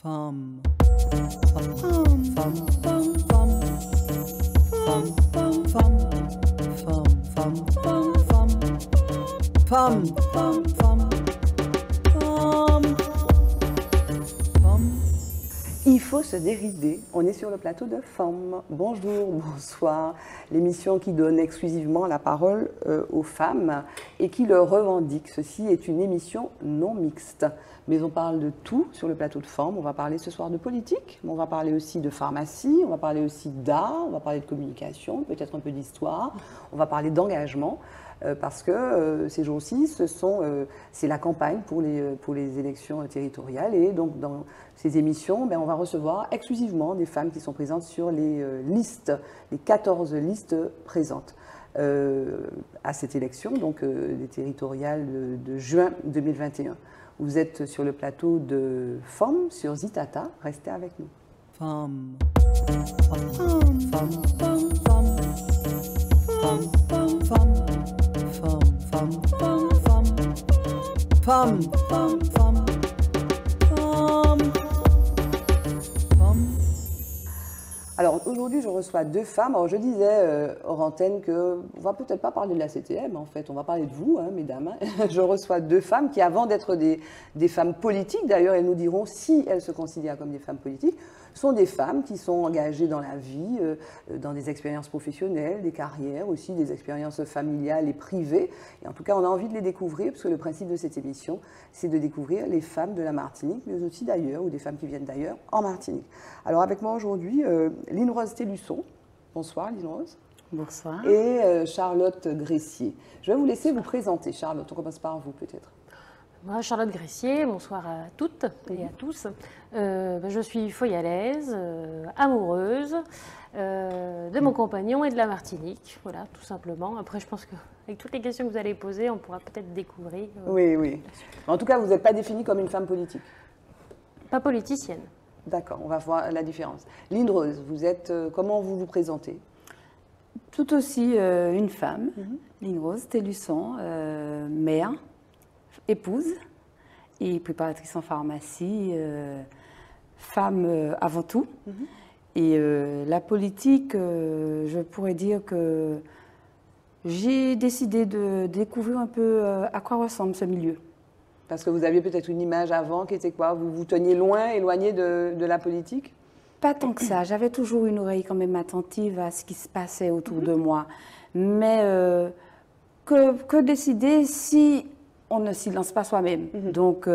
Femme. Femme. Femme. Femme. Femme. Femme. Femme. Femme. Femme. Femme. Femme. Femme. Femme. Femme. Il faut se dérider. On est sur le plateau de Femmes. Bonjour, bonsoir. L'émission qui donne exclusivement la parole aux femmes et qui le revendique. Ceci est une émission non mixte. Mais on parle de tout sur le plateau de Femmes. On va parler ce soir de politique, mais on va parler aussi de pharmacie, on va parler aussi d'art, on va parler de communication, peut-être un peu d'histoire, on va parler d'engagement. Parce que ces jours-ci, c'est la campagne pour les élections territoriales. Et donc, dans ces émissions, on va recevoir exclusivement des femmes qui sont présentes sur les listes, les 14 listes présentes à cette élection, donc des territoriales de juin 2021. Vous êtes sur le plateau de Femmes sur Zitata. Restez avec nous. Femme. Femme. Femme. Femme. Femme. Femme. Femme. Femme, femme, femme, femme, femme, femme, femme, femme. Alors aujourd'hui, je reçois deux femmes. Alors je disais hors antenne qu'on ne va peut-être pas parler de la CTM, en fait, on va parler de vous, hein, mesdames. Je reçois deux femmes qui, avant d'être des femmes politiques, d'ailleurs, elles nous diront si elles se considèrent comme des femmes politiques, sont des femmes qui sont engagées dans la vie, dans des expériences professionnelles, des carrières aussi, des expériences familiales et privées. Et en tout cas, on a envie de les découvrir, parce que le principe de cette émission, c'est de découvrir les femmes de la Martinique, mais aussi d'ailleurs, ou des femmes qui viennent d'ailleurs, en Martinique. Alors avec moi aujourd'hui, Line Rose Télusson. Bonsoir Line Rose. Bonsoir. Et Charlotte Gressier. Je vais vous laisser vous présenter. Charlotte, on commence par vous peut-être. Moi, Charlotte Gressier, bonsoir à toutes et à tous. Je suis foyalaise, amoureuse de mon compagnon et de la Martinique, voilà, tout simplement. Après, je pense qu'avec toutes les questions que vous allez poser, on pourra peut-être découvrir. Oui, oui. En tout cas, vous n'êtes pas définie comme une femme politique. Pas politicienne. D'accord, on va voir la différence. Line Rose, vous êtes, comment vous vous présentez? Tout aussi une femme, Line Rose Télusson, mère, épouse et préparatrice en pharmacie, femme avant tout. Et la politique, je pourrais dire que j'ai décidé de découvrir un peu à quoi ressemble ce milieu. Parce que vous aviez peut-être une image avant qui était quoi? Vous vous teniez loin, éloigné de la politique? Pas tant que ça. J'avais toujours une oreille quand même attentive à ce qui se passait autour de moi. Mais que décider si on ne s'y lance pas soi-même. Donc,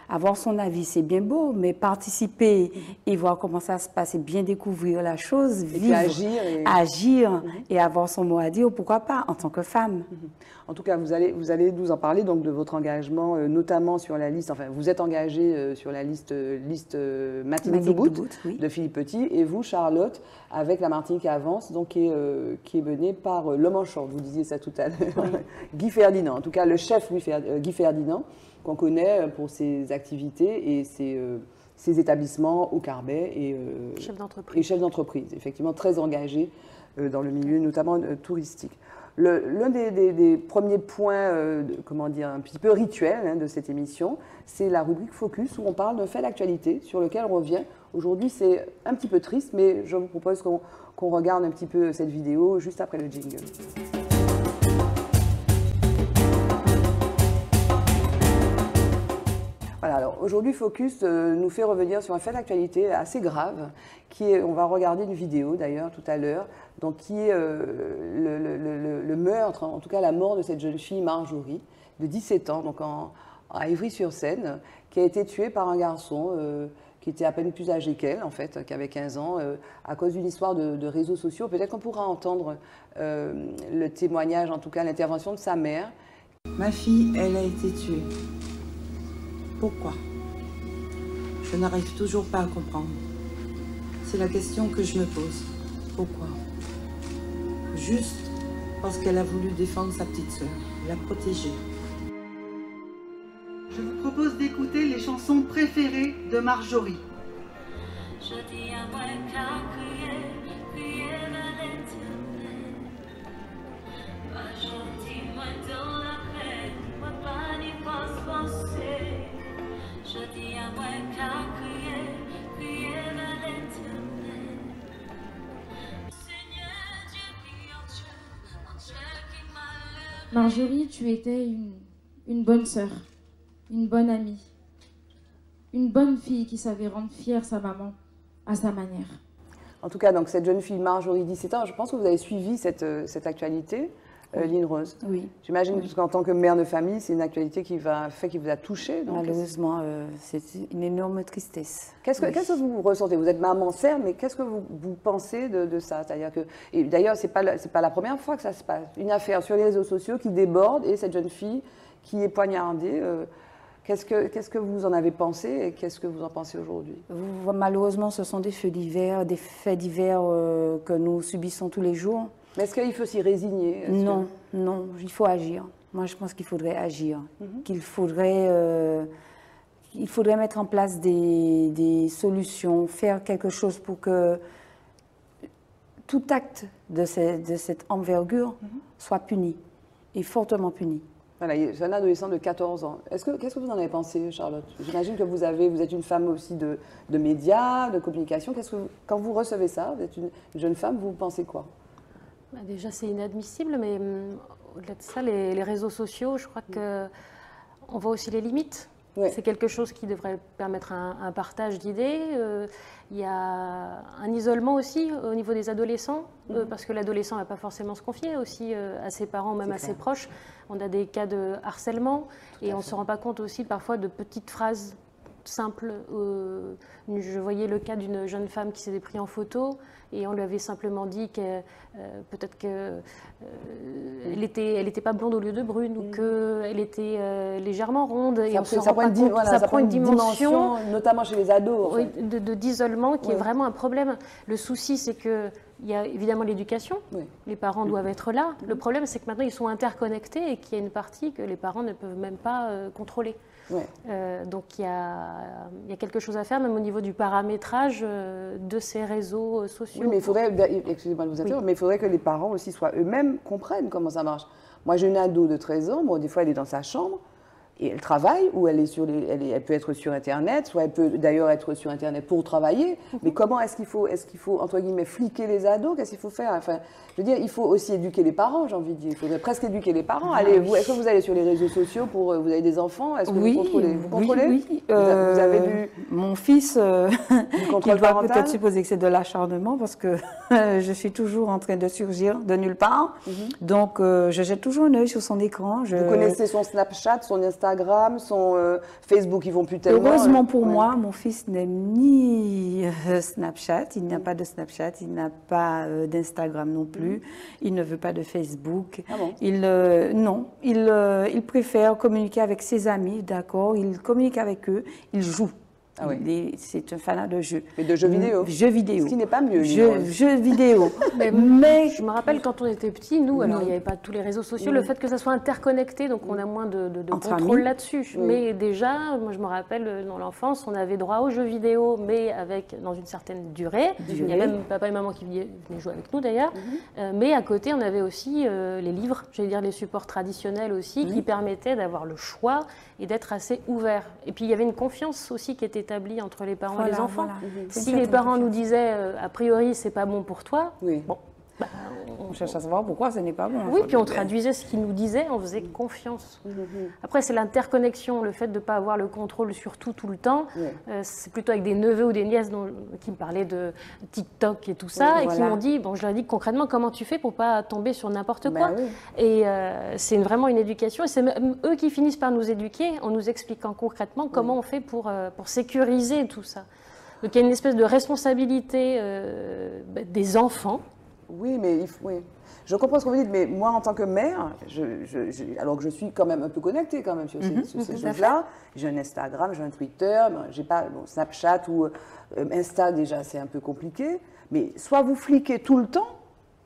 avoir son avis, c'est bien beau, mais participer et voir comment ça se passe et bien découvrir la chose, vivre, agir et avoir son mot à dire, pourquoi pas, en tant que femme. En tout cas, vous allez nous en parler donc, de votre engagement, notamment sur la liste, enfin, vous êtes engagée sur la liste Martinique Debout de Philippe Petit, et vous, Charlotte, avec la Martinique Avance, donc, qui est menée par l'homme en short, vous disiez ça tout à l'heure, Guy Ferdinand, en tout cas le chef Guy Ferdinand, qu'on connaît pour ses activités et ses établissements au Carbet et chef d'entreprise, effectivement très engagé dans le milieu notamment touristique. L'un des premiers points, comment dire, un petit peu rituel de cette émission, c'est la rubrique Focus où on parle d'un fait d'actualité sur lequel on revient. Aujourd'hui, c'est un petit peu triste, mais je vous propose qu'on regarde un petit peu cette vidéo juste après le jingle. Voilà, alors aujourd'hui, Focus nous fait revenir sur un fait d'actualité assez grave, on va regarder une vidéo d'ailleurs tout à l'heure, donc qui est le meurtre, en tout cas la mort de cette jeune fille Marjorie, de 17 ans, donc à Ivry-sur-Seine, qui a été tuée par un garçon qui était à peine plus âgé qu'elle, en fait, qui avait 15 ans, à cause d'une histoire de réseaux sociaux. Peut-être qu'on pourra entendre le témoignage, en tout cas l'intervention de sa mère. Ma fille, elle a été tuée. Pourquoi? Je n'arrive toujours pas à comprendre. C'est la question que je me pose. Pourquoi? Juste parce qu'elle a voulu défendre sa petite sœur, la protéger. Je vous propose d'écouter les chansons préférées de Marjorie. Je dis à moi qu'à crier, Marjorie, tu étais une bonne sœur, une bonne amie, une bonne fille qui savait rendre fière sa maman à sa manière. En tout cas, donc, cette jeune fille Marjorie, 17 ans, je pense que vous avez suivi cette actualité, Lynn Rose. Oui. J'imagine, parce qu'en tant que mère de famille, c'est une actualité qui vous a touché. Donc, malheureusement, c'est une énorme tristesse. Qu'est-ce que vous ressentez? Vous êtes maman, certes, mais qu'est-ce que vous pensez de ça? C'est-à-dire que, et d'ailleurs, c'est pas la première fois que ça se passe. Une affaire sur les réseaux sociaux qui déborde et cette jeune fille qui est poignardée. Qu'est-ce que vous en avez pensé et qu'est-ce que vous en pensez aujourd'hui? Malheureusement, ce sont des faits divers que nous subissons tous les jours. Mais est-ce qu'il faut s'y résigner? Non, non, il faut agir. Moi, je pense qu'il faudrait agir, qu'il faudrait mettre en place des solutions, faire quelque chose pour que tout acte de cette envergure soit puni, et fortement puni. Voilà, c'est un adolescent de 14 ans. Qu'est-ce que vous en avez pensé, Charlotte? J'imagine que vous êtes une femme aussi de médias, de communication. Quand vous recevez ça, vous êtes une jeune femme, vous pensez quoi? Déjà, c'est inadmissible, mais au-delà de ça, les réseaux sociaux, je crois qu'on voit aussi les limites. Ouais. C'est quelque chose qui devrait permettre un partage d'idées. Il y a un isolement aussi au niveau des adolescents, parce que l'adolescent ne va pas forcément se confier aussi à ses parents, même à ses proches. On a des cas de harcèlement et on ne se rend pas compte aussi parfois de petites phrases simples. Je voyais le cas d'une jeune femme qui s'était prise en photo et on lui avait simplement dit que peut-être qu'elle n'était pas blonde au lieu de brune ou qu'elle était légèrement ronde. Et ça prend une dimension, notamment chez les ados. Oui, d'isolement qui est vraiment un problème. Le souci, c'est qu'il y a évidemment l'éducation. Oui. Les parents doivent être là. Le problème, c'est que maintenant, ils sont interconnectés et qu'il y a une partie que les parents ne peuvent même pas contrôler. Ouais. Donc il y a quelque chose à faire, même au niveau du paramétrage de ces réseaux sociaux. Oui, mais il faudrait, excusez-moi de vous interrompre, mais il faudrait que les parents aussi eux-mêmes comprennent comment ça marche. Moi, j'ai une ado de 13 ans, bon, des fois elle est dans sa chambre, et elle travaille, ou elle peut être sur Internet, soit elle peut d'ailleurs être sur Internet pour travailler, mais comment est-ce qu'il faut, entre guillemets, fliquer les ados? Qu'est-ce qu'il faut faire? Enfin, je veux dire, il faut aussi éduquer les parents, j'ai envie de dire. Il faudrait presque éduquer les parents. Est-ce que vous allez sur les réseaux sociaux vous avez des enfants? Est-ce que vous contrôlez? Vous contrôlez? Oui. Vous avez vu mon fils, il doit peut-être supposer que c'est de l'acharnement, parce que je suis toujours en train de surgir de nulle part. Donc, je jette toujours un œil sur son écran. Vous connaissez son Snapchat, son Instagram, son Facebook, ils vont plus tellement. Heureusement pour moi, mon fils n'aime ni Snapchat, il n'a pas de Snapchat, il n'a pas d'Instagram non plus, il ne veut pas de Facebook. Ah bon? Il préfère communiquer avec ses amis, d'accord, il communique avec eux, il joue. Ah oui. C'est un fanat de jeux. Mais de jeux vidéo. Jeux vidéo. Ce qui n'est pas mieux. Jeux vidéo. mais je me rappelle quand on était petits, nous, alors il n'y avait pas tous les réseaux sociaux, le fait que ça soit interconnecté, donc on a moins de contrôle là-dessus. Mais déjà, moi je me rappelle, dans l'enfance, on avait droit aux jeux vidéo, mais dans une certaine durée. Il y a même papa et maman qui venaient jouer avec nous d'ailleurs. Mais à côté, on avait aussi les livres, j'allais dire les supports traditionnels aussi, qui permettaient d'avoir le choix et d'être assez ouvert. Et puis il y avait une confiance aussi qui était établie entre les parents et les enfants. Si les parents nous disaient a priori c'est pas bon pour toi, bon, on cherche à savoir pourquoi ce n'est pas bon. Oui, puis on traduisait ce qu'ils nous disaient, on faisait confiance. Après, c'est l'interconnexion, le fait de ne pas avoir le contrôle sur tout le temps. C'est plutôt avec des neveux ou des nièces qui me parlaient de TikTok et tout ça, et qui m'ont dit, je leur ai dit concrètement, comment tu fais pour ne pas tomber sur n'importe quoi. Et c'est vraiment une éducation, et c'est même eux qui finissent par nous éduquer en nous expliquant concrètement comment on fait pour sécuriser tout ça. Donc il y a une espèce de responsabilité des enfants. Oui, mais je comprends ce que vous dites, mais moi, en tant que mère, alors que je suis quand même un peu connectée quand même sur ces choses-là, j'ai un Instagram, j'ai un Twitter, j'ai pas Snapchat ou Insta déjà, c'est un peu compliqué, mais soit vous fliquez tout le temps,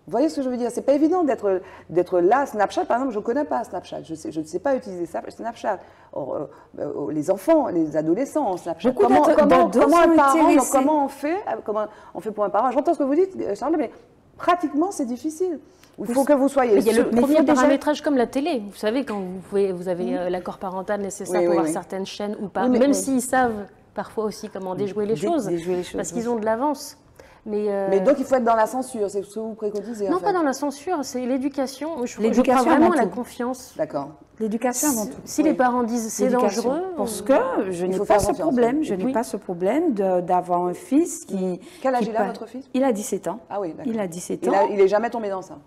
vous voyez ce que je veux dire? C'est pas évident d'être là. Snapchat, par exemple, je ne connais pas Snapchat. Je ne sais pas utiliser Snapchat. Or, les enfants, les adolescents ont Snapchat. Comment on fait pour un parent? J'entends ce que vous dites, Charles, mais pratiquement, c'est difficile. Il faut que vous soyez... Il y a le premier paramétrage comme la télé. Vous savez, quand vous avez l'accord parental nécessaire pour voir certaines chaînes ou pas, même s'ils savent parfois aussi comment déjouer les choses, parce qu'ils ont de l'avance. Mais donc il faut être dans la censure, c'est ce que vous préconisez? Non, en fait. pas dans la censure, c'est l'éducation. Je crois L'éducation vraiment avant à la tout. confiance. D'accord. L'éducation avant tout. Si les parents disent c'est L'éducation. dangereux, Parce que je n'ai faut pas faire ce confiance, problème. oui. Je n'ai Oui. pas ce problème d'avoir un fils qui... Quel âge qui il a, pa- votre fils? Il a 17 ans. Ah oui, d'accord. Il a 17 Il ans. il est jamais tombé dans ça?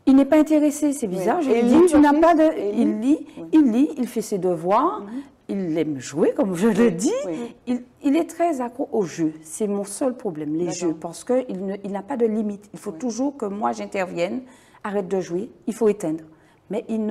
Il n'est pas intéressé, c'est bizarre. Oui. Je Et lui il dis, lit, tu n'as votre pas fils de... Et Il lit, Oui. il lit, il fait ses devoirs, il aime jouer, comme je le dis. Oui. Il est très accro aux jeux. C'est mon seul problème, les D'accord. jeux, parce qu'il n'a pas de limite. Il faut toujours que moi j'intervienne, arrête de jouer, il faut éteindre. Mais il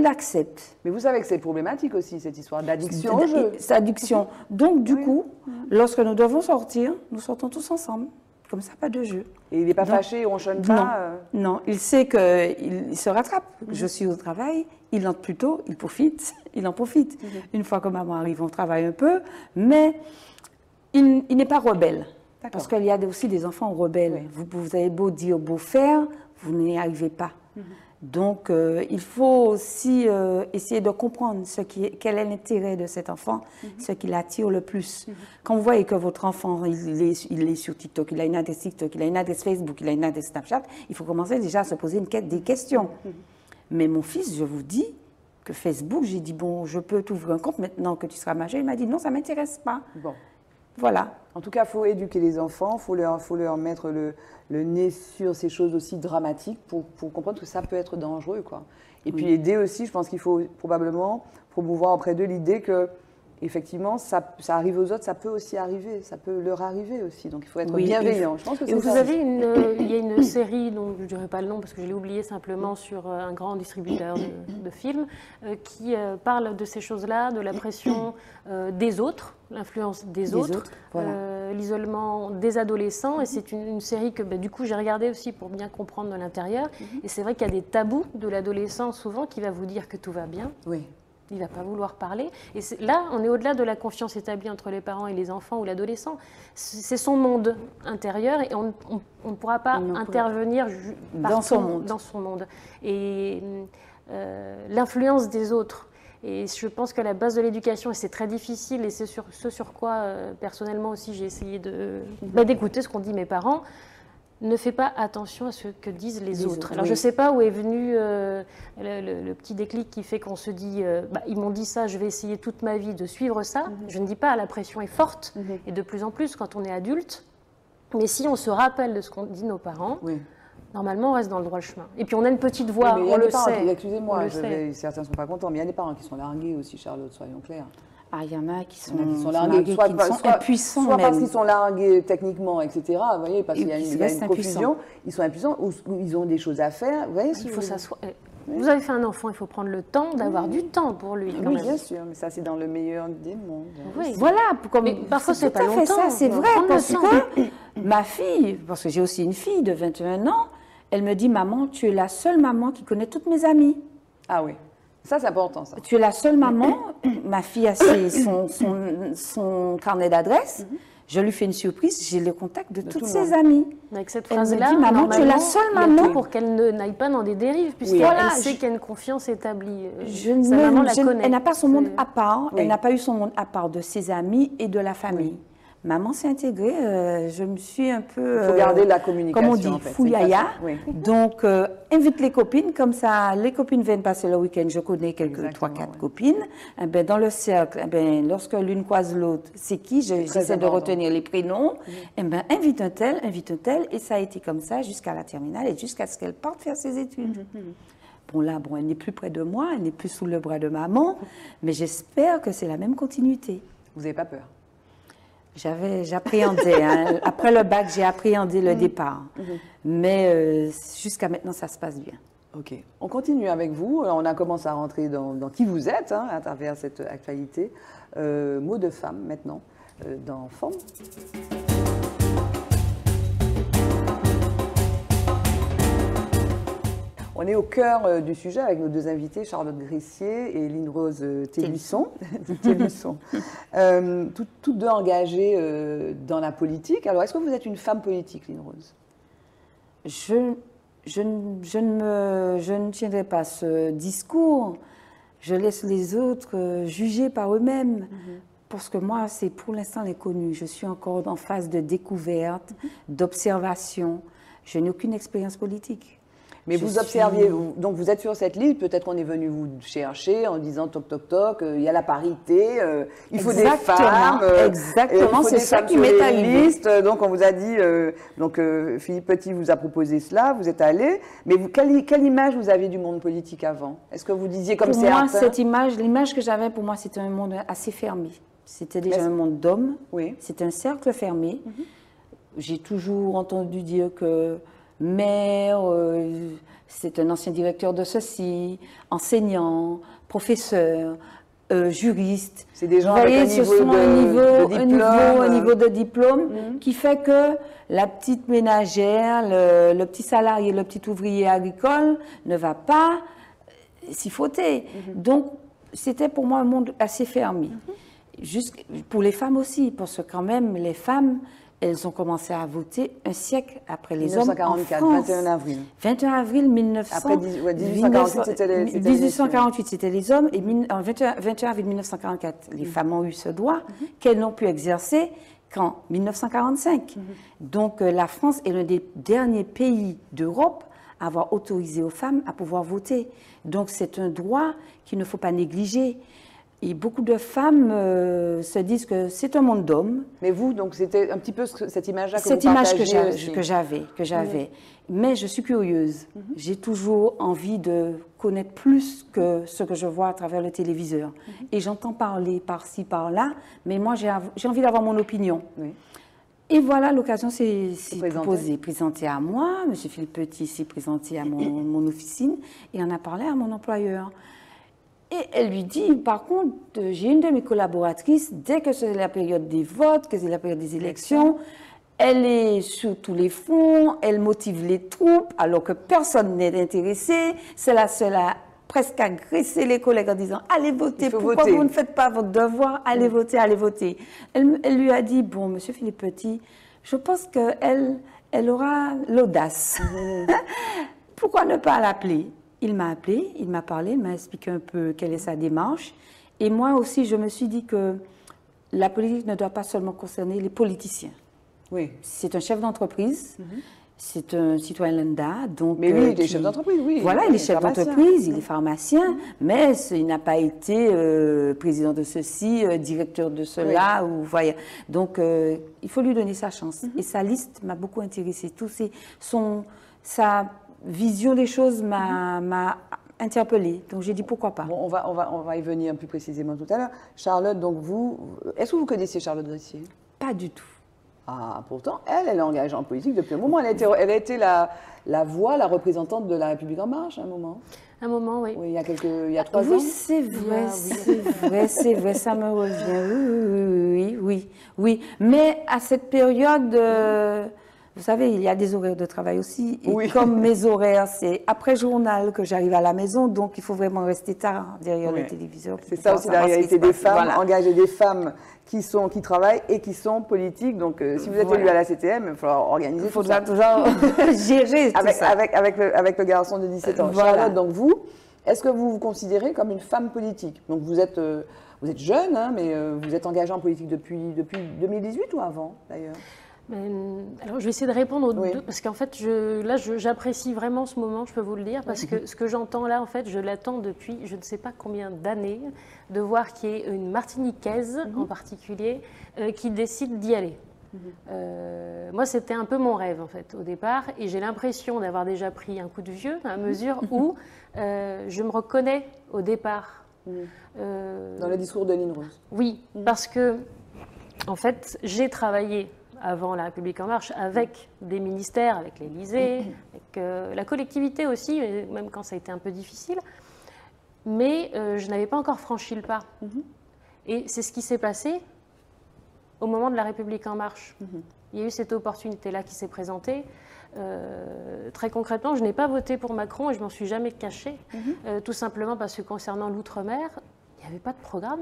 l'accepte. Mais vous savez que c'est problématique aussi, cette histoire d'addiction au jeu. C'est addiction. Donc, du coup, lorsque nous devons sortir, nous sortons tous ensemble. Comme ça, pas de jeu. Et il n'est pas Non. fâché, il ne ronchonne Non, pas non, il sait qu'il se rattrape. Je suis au travail, il entre plus tôt, il profite, il en profite. Une fois que maman arrive, on travaille un peu, mais il n'est pas rebelle. D'accord. Parce qu'il y a aussi des enfants rebelles. Vous avez beau dire, beau faire, vous n'y arrivez pas. Donc, il faut aussi essayer de comprendre quel est l'intérêt de cet enfant, ce qui l'attire le plus. Quand vous voyez que votre enfant, il est sur TikTok, il a une adresse TikTok, il a une adresse Facebook, il a une adresse Snapchat, il faut commencer déjà à se poser des questions. Mais mon fils, je vous dis que Facebook, j'ai dit, bon, je peux t'ouvrir un compte maintenant que tu seras majeur. Il m'a dit, non, ça ne m'intéresse pas. Bon. Voilà. En tout cas, il faut éduquer les enfants, il faut leur mettre le nez sur ces choses aussi dramatiques pour comprendre que ça peut être dangereux, quoi. Et puis aider aussi, je pense qu'il faut probablement promouvoir auprès d'eux l'idée que, effectivement, ça arrive aux autres, ça peut aussi arriver, ça peut leur arriver aussi. Donc il faut être bienveillant. Je pense que Et c'est vous ça. avez il y a une série, dont je ne dirai pas le nom parce que je l'ai oublié simplement, sur un grand distributeur de films, qui parle de ces choses-là, de la pression des autres, l'influence des autres, voilà. l'isolement des adolescents. Et c'est une série que du coup j'ai regardée aussi pour bien comprendre de l'intérieur. Et c'est vrai qu'il y a des tabous de l'adolescent souvent qui va vous dire que tout va bien. Oui. Il ne va pas vouloir parler. Et là, on est au-delà de la confiance établie entre les parents et les enfants ou l'adolescent. C'est son monde intérieur et on ne pourra pas intervenir dans son monde. Et l'influence des autres. Et je pense qu'à la base de l'éducation, et c'est très difficile, et c'est ce sur quoi, personnellement aussi, j'ai essayé d'écouter ce qu'ont dit mes parents, ne fais pas attention à ce que disent les autres. Alors, je ne sais pas où est venu le petit déclic qui fait qu'on se dit ils m'ont dit ça, je vais essayer toute ma vie de suivre ça. Je ne dis pas, la pression est forte, et de plus en plus quand on est adulte. Mais si on se rappelle de ce qu'ont dit nos parents, normalement, on reste dans le droit chemin. Et puis, on a une petite voix, Oui, mais il y on a le des parents sait. Excusez-moi, On le sait. certains ne sont pas contents, mais il y a des parents qui sont largués aussi, Charlotte, soyons clairs. Ah, il y en a qui sont, largués, qui sont impuissants soit parce même. qu'ils sont largués techniquement, etc. Vous voyez, parce qu'il y a une confusion. Ils sont impuissants ou ils ont des choses à faire. Vous voyez, Il faut s'asseoir. Vous avez fait un enfant, il faut prendre le temps d'avoir du temps pour lui. Quand oui, même. bien sûr, mais ça, c'est dans le meilleur des mondes. Oui. Voilà, comme Mais parfois, c'est pas tout à fait longtemps. ça, c'est vrai, Prendre le parce temps. que ma fille, parce que j'ai aussi une fille de 21 ans, elle me dit, maman, tu es la seule maman qui connaît toutes mes amies. Ah oui, ça, c'est important, ça. Tu es la seule maman, ma fille a son carnet d'adresse, je lui fais une surprise, j'ai le contact de toutes ses amies. Avec cette Elle me phrase-là, dit, maman, tu es la seule il y a maman. tout pour qu'elle n'aille pas dans des dérives, puisqu'elle Voilà, sait qu'il y a une confiance établie. Je Sa maman la je- connaît. Elle n'a pas son monde C'est- à part, Oui. elle n'a pas eu son monde à part de ses amis et de la famille. Maman s'est intégrée, je me suis un peu... Il faut garder la communication, comme on dit, en fait. fouillaya. C'est une façon, oui. Donc, invite les copines, comme ça, les copines viennent passer le week-end, je connais quelques Exactement, 3-4 ouais. copines. Eh ben, dans le cercle, eh ben, lorsque l'une croise l'autre, c'est qui? J'essaie de important. retenir les prénoms. Eh ben, invite un tel, et ça a été comme ça jusqu'à la terminale et jusqu'à ce qu'elle parte faire ses études. Bon, là, elle n'est plus près de moi, elle n'est plus sous le bras de maman, mais j'espère que c'est la même continuité. Vous n'avez pas peur? J'appréhendais. Hein. Après le bac, j'ai appréhendé le départ. Mais jusqu'à maintenant, ça se passe bien. Ok. On continue avec vous. On a commencé à rentrer dans qui vous êtes à travers cette actualité. Mot de femme maintenant, dans Femme. On est au cœur du sujet avec nos deux invités, Charlotte Grissier et Line Rose Télusson. Télusson. Toutes deux engagées dans la politique. Alors, est-ce que vous êtes une femme politique, Line Rose? Je ne tiendrai pas ce discours. Je laisse les autres juger par eux-mêmes. Parce que moi, c'est pour l'instant l'inconnu. Je suis encore en phase de découverte, d'observation. Je n'ai aucune expérience politique. Mais vous observiez, donc vous êtes sur cette liste, peut-être qu'on est venu vous chercher en disant toc toc toc, il y a la parité, il faut des femmes. Exactement, c'est ça qui m'est arrivé. Donc on vous a dit, Philippe Petit vous a proposé cela, vous êtes allé. Mais vous, quelle image vous aviez du monde politique avant? Est-ce que vous disiez comme certains? Pour moi, l'image que j'avais pour moi, c'était un monde assez fermé. C'était déjà un monde d'hommes. Oui. C'était un cercle fermé. J'ai toujours entendu dire que maire, c'est un ancien directeur de ceci, enseignant, professeur, juriste. C'est des gens avec un niveau de diplôme qui fait que la petite ménagère, le petit salarié, le petit ouvrier agricole ne va pas s'y fauter. Donc, c'était pour moi un monde assez fermé. Pour les femmes aussi, parce que quand même, les femmes, elles ont commencé à voter un siècle après les hommes en France. 21 avril. 21 avril 1900. Après 1848, c'était les 1848, c'était les hommes. Et en 21 avril 1944, les femmes ont eu ce droit qu'elles n'ont pu exercer qu'en 1945. Donc la France est l'un des derniers pays d'Europe à avoir autorisé aux femmes à pouvoir voter. Donc c'est un droit qu'il ne faut pas négliger. Et beaucoup de femmes se disent que c'est un monde d'hommes. Mais vous, donc c'était un petit peu cette image-là que cette vous image partagiez que j'avais. Mais je suis curieuse. J'ai toujours envie de connaître plus que ce que je vois à travers le téléviseur. Et j'entends parler par-ci, par-là, mais moi j'ai envie d'avoir mon opinion. Et voilà, l'occasion s'est présentée à moi. M. Philippe Petit s'est présenté à mon officine et en a parlé à mon employeur. Et elle lui dit, par contre, j'ai une de mes collaboratrices, dès que c'est la période des votes, que c'est la période des élections, elle est sur tous les fronts, elle motive les troupes, alors que personne n'est intéressé. C'est la seule à presque agresser les collègues en disant « Allez voter, pourquoi vous ne faites pas votre devoir? Allez voter, allez voter. » Elle lui a dit « Bon, Monsieur Philippe Petit, je pense qu'elle aura l'audace. Pourquoi ne pas l'appeler ?» Il m'a appelé, il m'a parlé, il m'a expliqué un peu quelle est sa démarche. Et moi aussi, je me suis dit que la politique ne doit pas seulement concerner les politiciens. Oui. C'est un chef d'entreprise, c'est un citoyen lambda. Donc, mais lui, il est chef d'entreprise, oui. Voilà, il est chef d'entreprise, il est pharmacien, mais il n'a pas été président de ceci, directeur de cela. Ou, voyez. Donc, il faut lui donner sa chance. Et sa liste m'a beaucoup intéressée. Sa vision des choses m'a interpellée. Donc j'ai dit pourquoi pas. Bon, on va y venir plus précisément tout à l'heure. Charlotte, donc est-ce que vous connaissiez Charlotte Gressier? Pas du tout. Ah, pourtant, elle est engagée en politique depuis un moment. Elle a été la voix, la représentante de La République En Marche à un moment. Un moment, oui. Oui, il y a 3 ans. Oui, c'est vrai, ça me revient. Oui. Mais à cette période... Vous savez, il y a des horaires de travail aussi. Et comme mes horaires, c'est après journal que j'arrive à la maison, donc il faut vraiment rester tard derrière le téléviseur. C'est ça aussi la réalité des femmes, engager des femmes qui travaillent et qui sont politiques. Donc si vous êtes élu à la CTM, il va falloir organiser. Il faudra toujours gérer tout ça. Avec le garçon de 17 ans. Charlotte, donc est-ce que vous vous considérez comme une femme politique? Donc vous êtes jeune, hein, mais vous êtes engagée en politique depuis 2018 ou avant d'ailleurs? Alors, je vais essayer de répondre aux deux, parce qu'en fait, j'apprécie vraiment ce moment, je peux vous le dire, parce que ce que j'entends là, en fait, je l'attends depuis je ne sais pas combien d'années, de voir qu'il y ait une Martiniquaise en particulier qui décide d'y aller. Moi, c'était un peu mon rêve, en fait, au départ, et j'ai l'impression d'avoir déjà pris un coup de vieux, à mesure où je me reconnais au départ. Dans le discours de Lynn Rose. Oui, parce que, en fait, j'ai travaillé avant La République En Marche, avec des ministères, avec l'Élysée, avec la collectivité aussi, même quand ça a été un peu difficile. Mais je n'avais pas encore franchi le pas. Et c'est ce qui s'est passé au moment de La République En Marche. Il y a eu cette opportunité-là qui s'est présentée. Très concrètement, je n'ai pas voté pour Macron et je ne m'en suis jamais cachée, tout simplement parce que concernant l'outre-mer, il n'y avait pas de programme.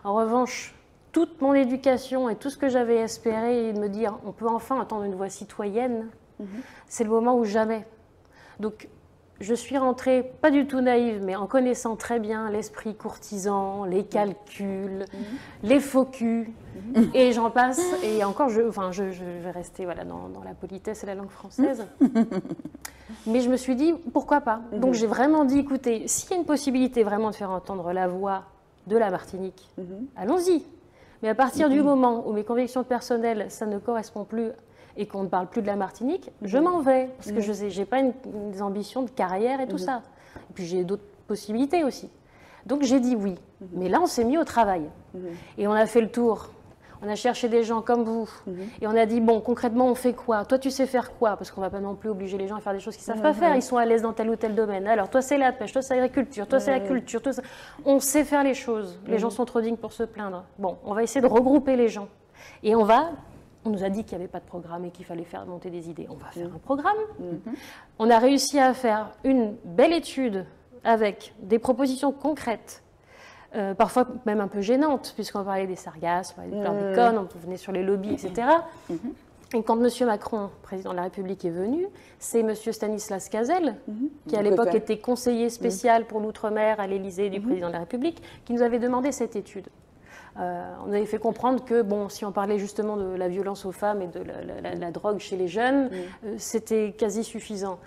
En revanche, toute mon éducation et tout ce que j'avais espéré de me dire on peut enfin entendre une voix citoyenne, c'est le moment où jamais. Donc je suis rentrée, pas du tout naïve, mais en connaissant très bien l'esprit courtisan, les calculs, les faux culs, et j'en passe. Et encore, je vais rester voilà, dans la politesse et la langue française. Mais je me suis dit, pourquoi pas? Donc j'ai vraiment dit, écoutez, s'il y a une possibilité vraiment de faire entendre la voix de la Martinique, allons-y. Mais à partir du moment où mes convictions personnelles, ça ne correspond plus et qu'on ne parle plus de la Martinique, je m'en vais. Parce que je n'ai pas des ambitions de carrière et tout ça. Et puis j'ai d'autres possibilités aussi. Donc j'ai dit oui. Mais là, on s'est mis au travail. Et on a fait le tour. On a cherché des gens comme vous. Et on a dit, bon, concrètement, on fait quoi? Toi, tu sais faire quoi? Parce qu'on ne va pas non plus obliger les gens à faire des choses qu'ils ne savent pas faire. Ils sont à l'aise dans tel ou tel domaine. Alors, toi, c'est la pêche, toi, c'est l'agriculture, toi, c'est la culture. Toi, on sait faire les choses. Les gens sont trop dignes pour se plaindre. Bon, on va essayer de regrouper les gens. Et on nous a dit qu'il n'y avait pas de programme et qu'il fallait faire monter des idées. On va faire un programme. On a réussi à faire une belle étude avec des propositions concrètes, parfois même un peu gênantes, puisqu'on parlait des sargasses, on parlait des chlordécone, on venait sur les lobbies, etc. Et quand M. Macron, président de la République, est venu, c'est M. Stanislas Cazel, qui à l'époque était conseiller spécial pour l'outre-mer à l'Élysée du président de la République, qui nous avait demandé cette étude. On avait fait comprendre que bon, si on parlait justement de la violence aux femmes et de la drogue chez les jeunes, c'était quasi suffisant.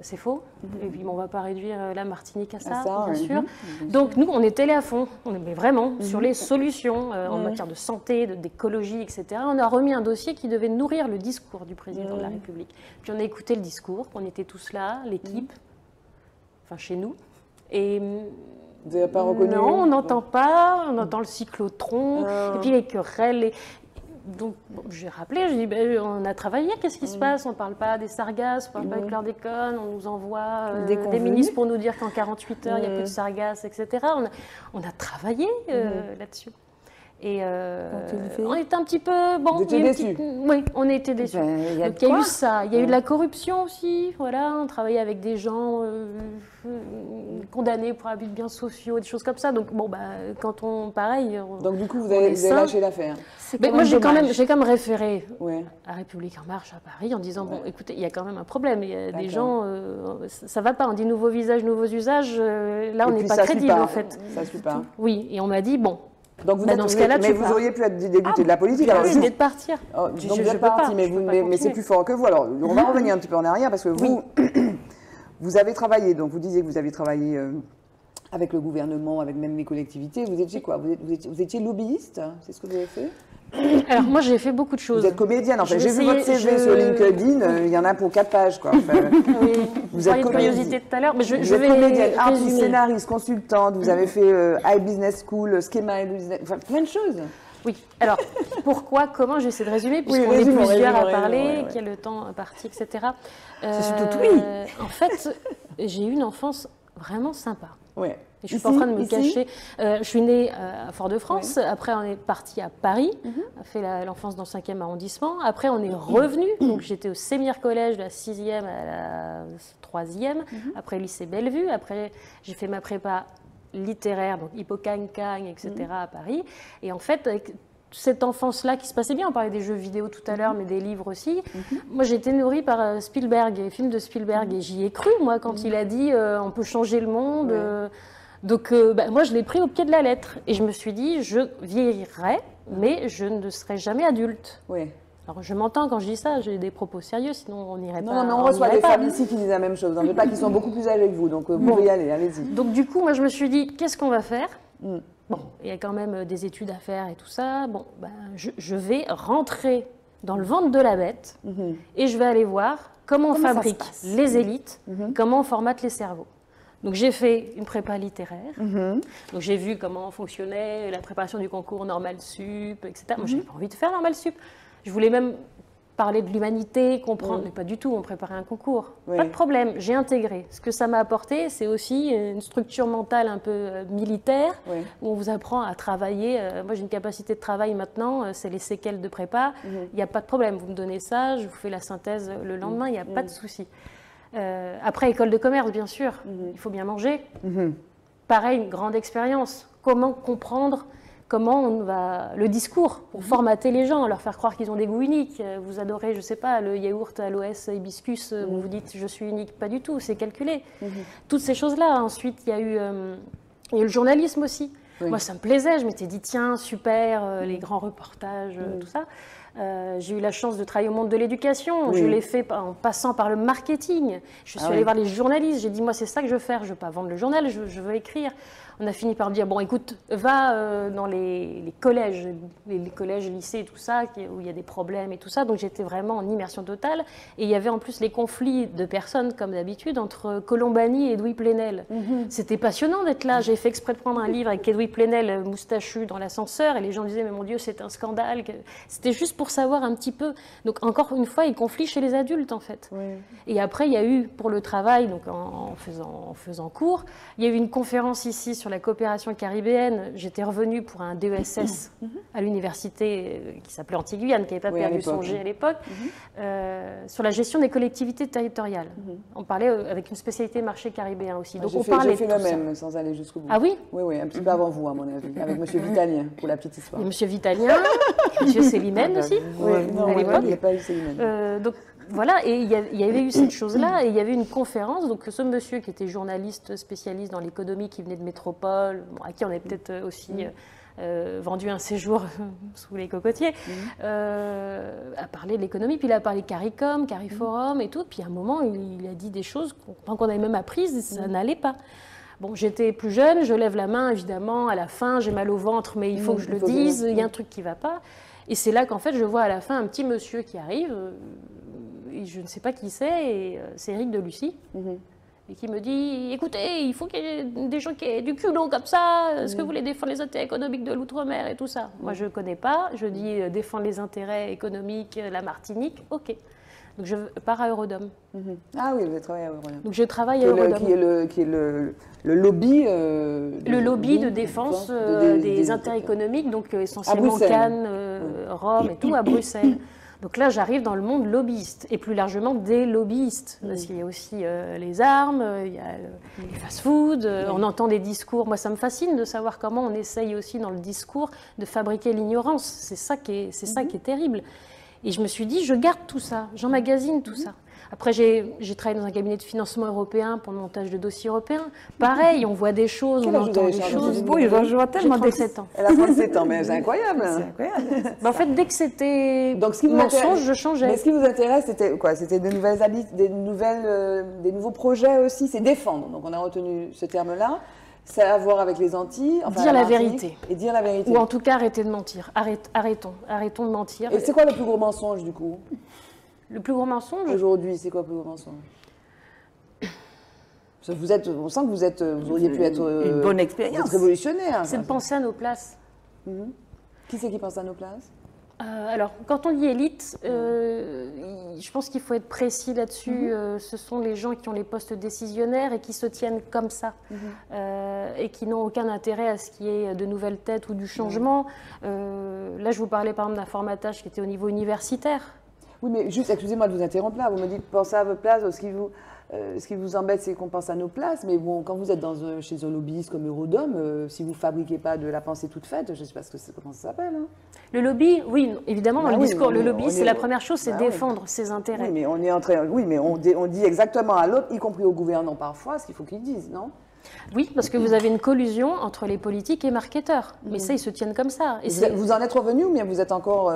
C'est faux. Et puis on ne va pas réduire la Martinique à ça, bien sûr. Donc nous, on était allés à fond, mais vraiment, sur les solutions en matière de santé, d'écologie, etc. On a remis un dossier qui devait nourrir le discours du président de la République. Puis on a écouté le discours, on était tous là, l'équipe, enfin chez nous. Et vous n'avez pas reconnu? Non, on n'entend pas, on entend le cyclotron, et puis les querelles. Donc, bon, j'ai rappelé, j'ai dit, on a travaillé, qu'est-ce qui se passe? On ne parle pas des sargasses, on ne parle pas de chlordécone, on nous envoie des ministres pour nous dire qu'en 48 heures, il n'y a plus de sargasses, etc. On a travaillé là-dessus. Et on était un petit peu... Bon, vous étiez déçus? Oui, on était déçus. Donc, il y a eu ça. Il y a eu de la corruption aussi. Voilà, on travaillait avec des gens condamnés pour abus de biens sociaux, des choses comme ça. Donc, bon, quand on... Pareil... Donc, du coup, vous avez lâché l'affaire? Moi, j'ai quand même référé à République En Marche à Paris en disant, bon, écoutez, il y a quand même un problème. Il y a des gens... ça ne va pas. On dit nouveaux visages, nouveaux usages. Là, on n'est pas crédible, en fait. Ça ne suit pas. Oui, et on m'a dit, bon... Donc vous êtes, dans ce cas-là, mais vous auriez pu être dégoûté de la politique. J'ai décidé de partir. Donc vous êtes parti, mais c'est plus fort que vous. Alors on va revenir un petit peu en arrière parce que vous avez travaillé. Donc vous disiez que vous avez travaillé avec le gouvernement, avec même les collectivités. Vous étiez quoi? Vous étiez lobbyiste? C'est ce que vous avez fait? Alors moi j'ai fait beaucoup de choses. Vous êtes comédienne en fait. J'ai vu votre CV sur LinkedIn, il y en a pour 4 pages quoi. Enfin, vous êtes de curiosité tout à l'heure, mais je vais comédienne, artiste, scénariste, consultante, vous avez fait High Business School, Schema Business, enfin plein de choses. Oui, alors pourquoi, comment, j'essaie de résumer, puisqu'on est plusieurs à parler, qu'il y a le temps imparti, etc. C'est surtout oui. En fait, j'ai eu une enfance vraiment sympa. Ouais. Et je ne suis pas en train de me cacher. Je suis née à Fort-de-France. Après, on est parti à Paris. On a fait l'enfance dans le 5e arrondissement. Après, on est revenu. Donc, j'étais au Séminaire Collège de la 6e à la 3e. Après, lycée Bellevue. Après, j'ai fait ma prépa littéraire, donc Hippocagne-Cagne, etc. à Paris. Et en fait, avec cette enfance-là qui se passait bien, on parlait des jeux vidéo tout à l'heure, mais des livres aussi. Moi, j'ai été nourrie par Spielberg, les films de Spielberg. Et j'y ai cru, moi, quand il a dit on peut changer le monde. Donc, moi, je l'ai pris au pied de la lettre. Et je me suis dit, je vieillirai, mais je ne serai jamais adulte. Oui. Alors, je m'entends quand je dis ça, j'ai des propos sérieux, sinon on n'irait pas. Non, mais on reçoit des femmes ici qui disent la même chose. Dans le pas qui sont beaucoup plus âgées que vous, donc vous pouvez y aller, allez-y. Donc, du coup, moi, je me suis dit, qu'est-ce qu'on va faire? Bon, il y a quand même des études à faire et tout ça. Bon, je vais rentrer dans le ventre de la bête et je vais aller voir comment on fabrique les élites, comment on formate les cerveaux. Donc j'ai fait une prépa littéraire, donc j'ai vu comment fonctionnait la préparation du concours Normal Sup, etc. Moi, je n'avais pas envie de faire Normal Sup. Je voulais même parler de l'humanité, comprendre, mais pas du tout, on préparait un concours. Pas de problème, j'ai intégré. Ce que ça m'a apporté, c'est aussi une structure mentale un peu militaire, où on vous apprend à travailler. Moi, j'ai une capacité de travail maintenant, c'est les séquelles de prépa. Il n'y a pas de problème, vous me donnez ça, je vous fais la synthèse le lendemain, il n'y a pas de souci. Après, école de commerce, bien sûr, il faut bien manger. Pareil, une grande expérience. Comment comprendre comment on va... Le discours, pour formater les gens, leur faire croire qu'ils ont des goûts uniques. Vous adorez, je ne sais pas, le yaourt à l'OS hibiscus, vous vous dites « je suis unique », pas du tout, c'est calculé. Toutes ces choses-là. Ensuite, il y a eu le journalisme aussi. Moi, ça me plaisait, je m'étais dit « tiens, super, les grands reportages, tout ça ». J'ai eu la chance de travailler au monde de l'éducation. Je l'ai fait en passant par le marketing. Je suis allée voir les journalistes. J'ai dit, moi, c'est ça que je veux faire. Je ne veux pas vendre le journal, je veux écrire. On a fini par me dire, bon, écoute, va dans les collèges, les collèges, lycées, tout ça, où il y a des problèmes et tout ça. Donc, j'étais vraiment en immersion totale. Et il y avait en plus les conflits de personnes, comme d'habitude, entre Colombani et Edoui Plenel. C'était passionnant d'être là. J'ai fait exprès de prendre un livre avec Edoui Plenel moustachu dans l'ascenseur. Et les gens disaient, mais mon Dieu, c'est un scandale. C'était juste pour savoir un petit peu. Donc, encore une fois, les conflits chez les adultes, en fait. Et après, il y a eu, pour le travail, donc en faisant cours, il y a eu une conférence ici sur la coopération caribéenne. J'étais revenue pour un DESS à l'université qui s'appelait Antilles-Guyane, qui n'avait pas perdu son G à l'époque, sur la gestion des collectivités territoriales. On parlait avec une spécialité marché caribéen aussi. Donc, j'ai fait le même, sans aller jusqu'au bout. Ah oui? Oui, un petit peu avant vous, à mon avis, avec M. Vitalien, pour la petite histoire. Et M. Vitalien, M. Célimène aussi, à l'époque. Il n'y a pas eu Célimène. Donc, voilà, et il y avait eu cette chose-là, et il y avait une conférence, donc ce monsieur qui était journaliste spécialiste dans l'économie, qui venait de métropole, à qui on avait peut-être aussi vendu un séjour sous les cocotiers, a parlé de l'économie, puis il a parlé CARICOM, CARIFORUM et tout, puis à un moment, il a dit des choses qu'on avait même apprises, ça n'allait pas. Bon, j'étais plus jeune, je lève la main, évidemment, à la fin, j'ai mal au ventre, mais il faut que je le dise, il y a un truc qui ne va pas. Et c'est là qu'en fait, je vois à la fin un petit monsieur qui arrive, et je ne sais pas qui c'est, et c'est Eric de Lucie, et qui me dit, écoutez, il faut qu'il y ait des gens qui aient du culot comme ça, est-ce que vous voulez défendre les intérêts économiques de l'outre-mer et tout ça? Moi, je ne connais pas, je dis défendre les intérêts économiques, la Martinique, ok. Donc je pars à Eurodom. Ah oui, vous avez travaillé à Eurodom. Donc je travaille à Eurodom. Qui est le lobby... le lobby de défense des intérêts économiques, donc essentiellement Cannes, Rome et tout, à Bruxelles. Donc là, j'arrive dans le monde lobbyiste, et plus largement des lobbyistes. Parce qu'il y a aussi les armes, il y a les fast-food, on entend des discours. Moi, ça me fascine de savoir comment on essaye aussi dans le discours de fabriquer l'ignorance. C'est ça qui est terrible. Et je me suis dit, je garde tout ça, j'emmagasine tout ça. Après, j'ai travaillé dans un cabinet de financement européen pour le montage de dossiers européens. Pareil, on voit des choses, on entend des choses. Oui, je vois tellement. J'ai 37 ans. Elle a 37 ans, mais c'est incroyable. C'est incroyable. En fait, dès que c'était mensonge, je changeais. Mais ce qui vous intéresse, c'était quoi? C'était des nouvelles des nouveaux projets aussi, c'est défendre. Donc on a retenu ce terme-là. C'est à voir avec les Antilles. Enfin, dire la vérité. Et dire la vérité. Ou en tout cas, arrêter de mentir. Arrêtons de mentir. Et c'est quoi le plus gros mensonge, du coup? Le plus gros mensonge? Aujourd'hui, c'est quoi le plus gros mensonge? Parce que on sent que vous auriez pu être une bonne expérience. Révolutionnaire. C'est de penser à nos places. Qui c'est qui pense à nos places? Alors, quand on dit élite, je pense qu'il faut être précis là-dessus. Ce sont les gens qui ont les postes décisionnaires et qui se tiennent comme ça et qui n'ont aucun intérêt à ce qu'il y ait de nouvelles têtes ou du changement. Là, je vous parlais par exemple d'un formatage qui était au niveau universitaire. Oui, mais juste, excusez-moi de vous interrompre là. Vous me dites pensez à vos places. Ce qui vous embête, c'est qu'on pense à nos places. Mais bon, quand vous êtes chez un lobbyiste comme Eurodom, si vous ne fabriquez pas de la pensée toute faite, je ne sais pas comment ça s'appelle. Hein. Le lobby, oui, évidemment, dans le discours, le lobby, c'est la première chose, c'est défendre ses intérêts. Oui, mais on dit exactement à l'autre, y compris au gouvernant parfois, ce qu'il faut qu'ils disent, non? Oui, parce que vous avez une collusion entre les politiques et marketeurs. Mais ça, ils se tiennent comme ça. Et vous en êtes revenu ou bien vous êtes encore...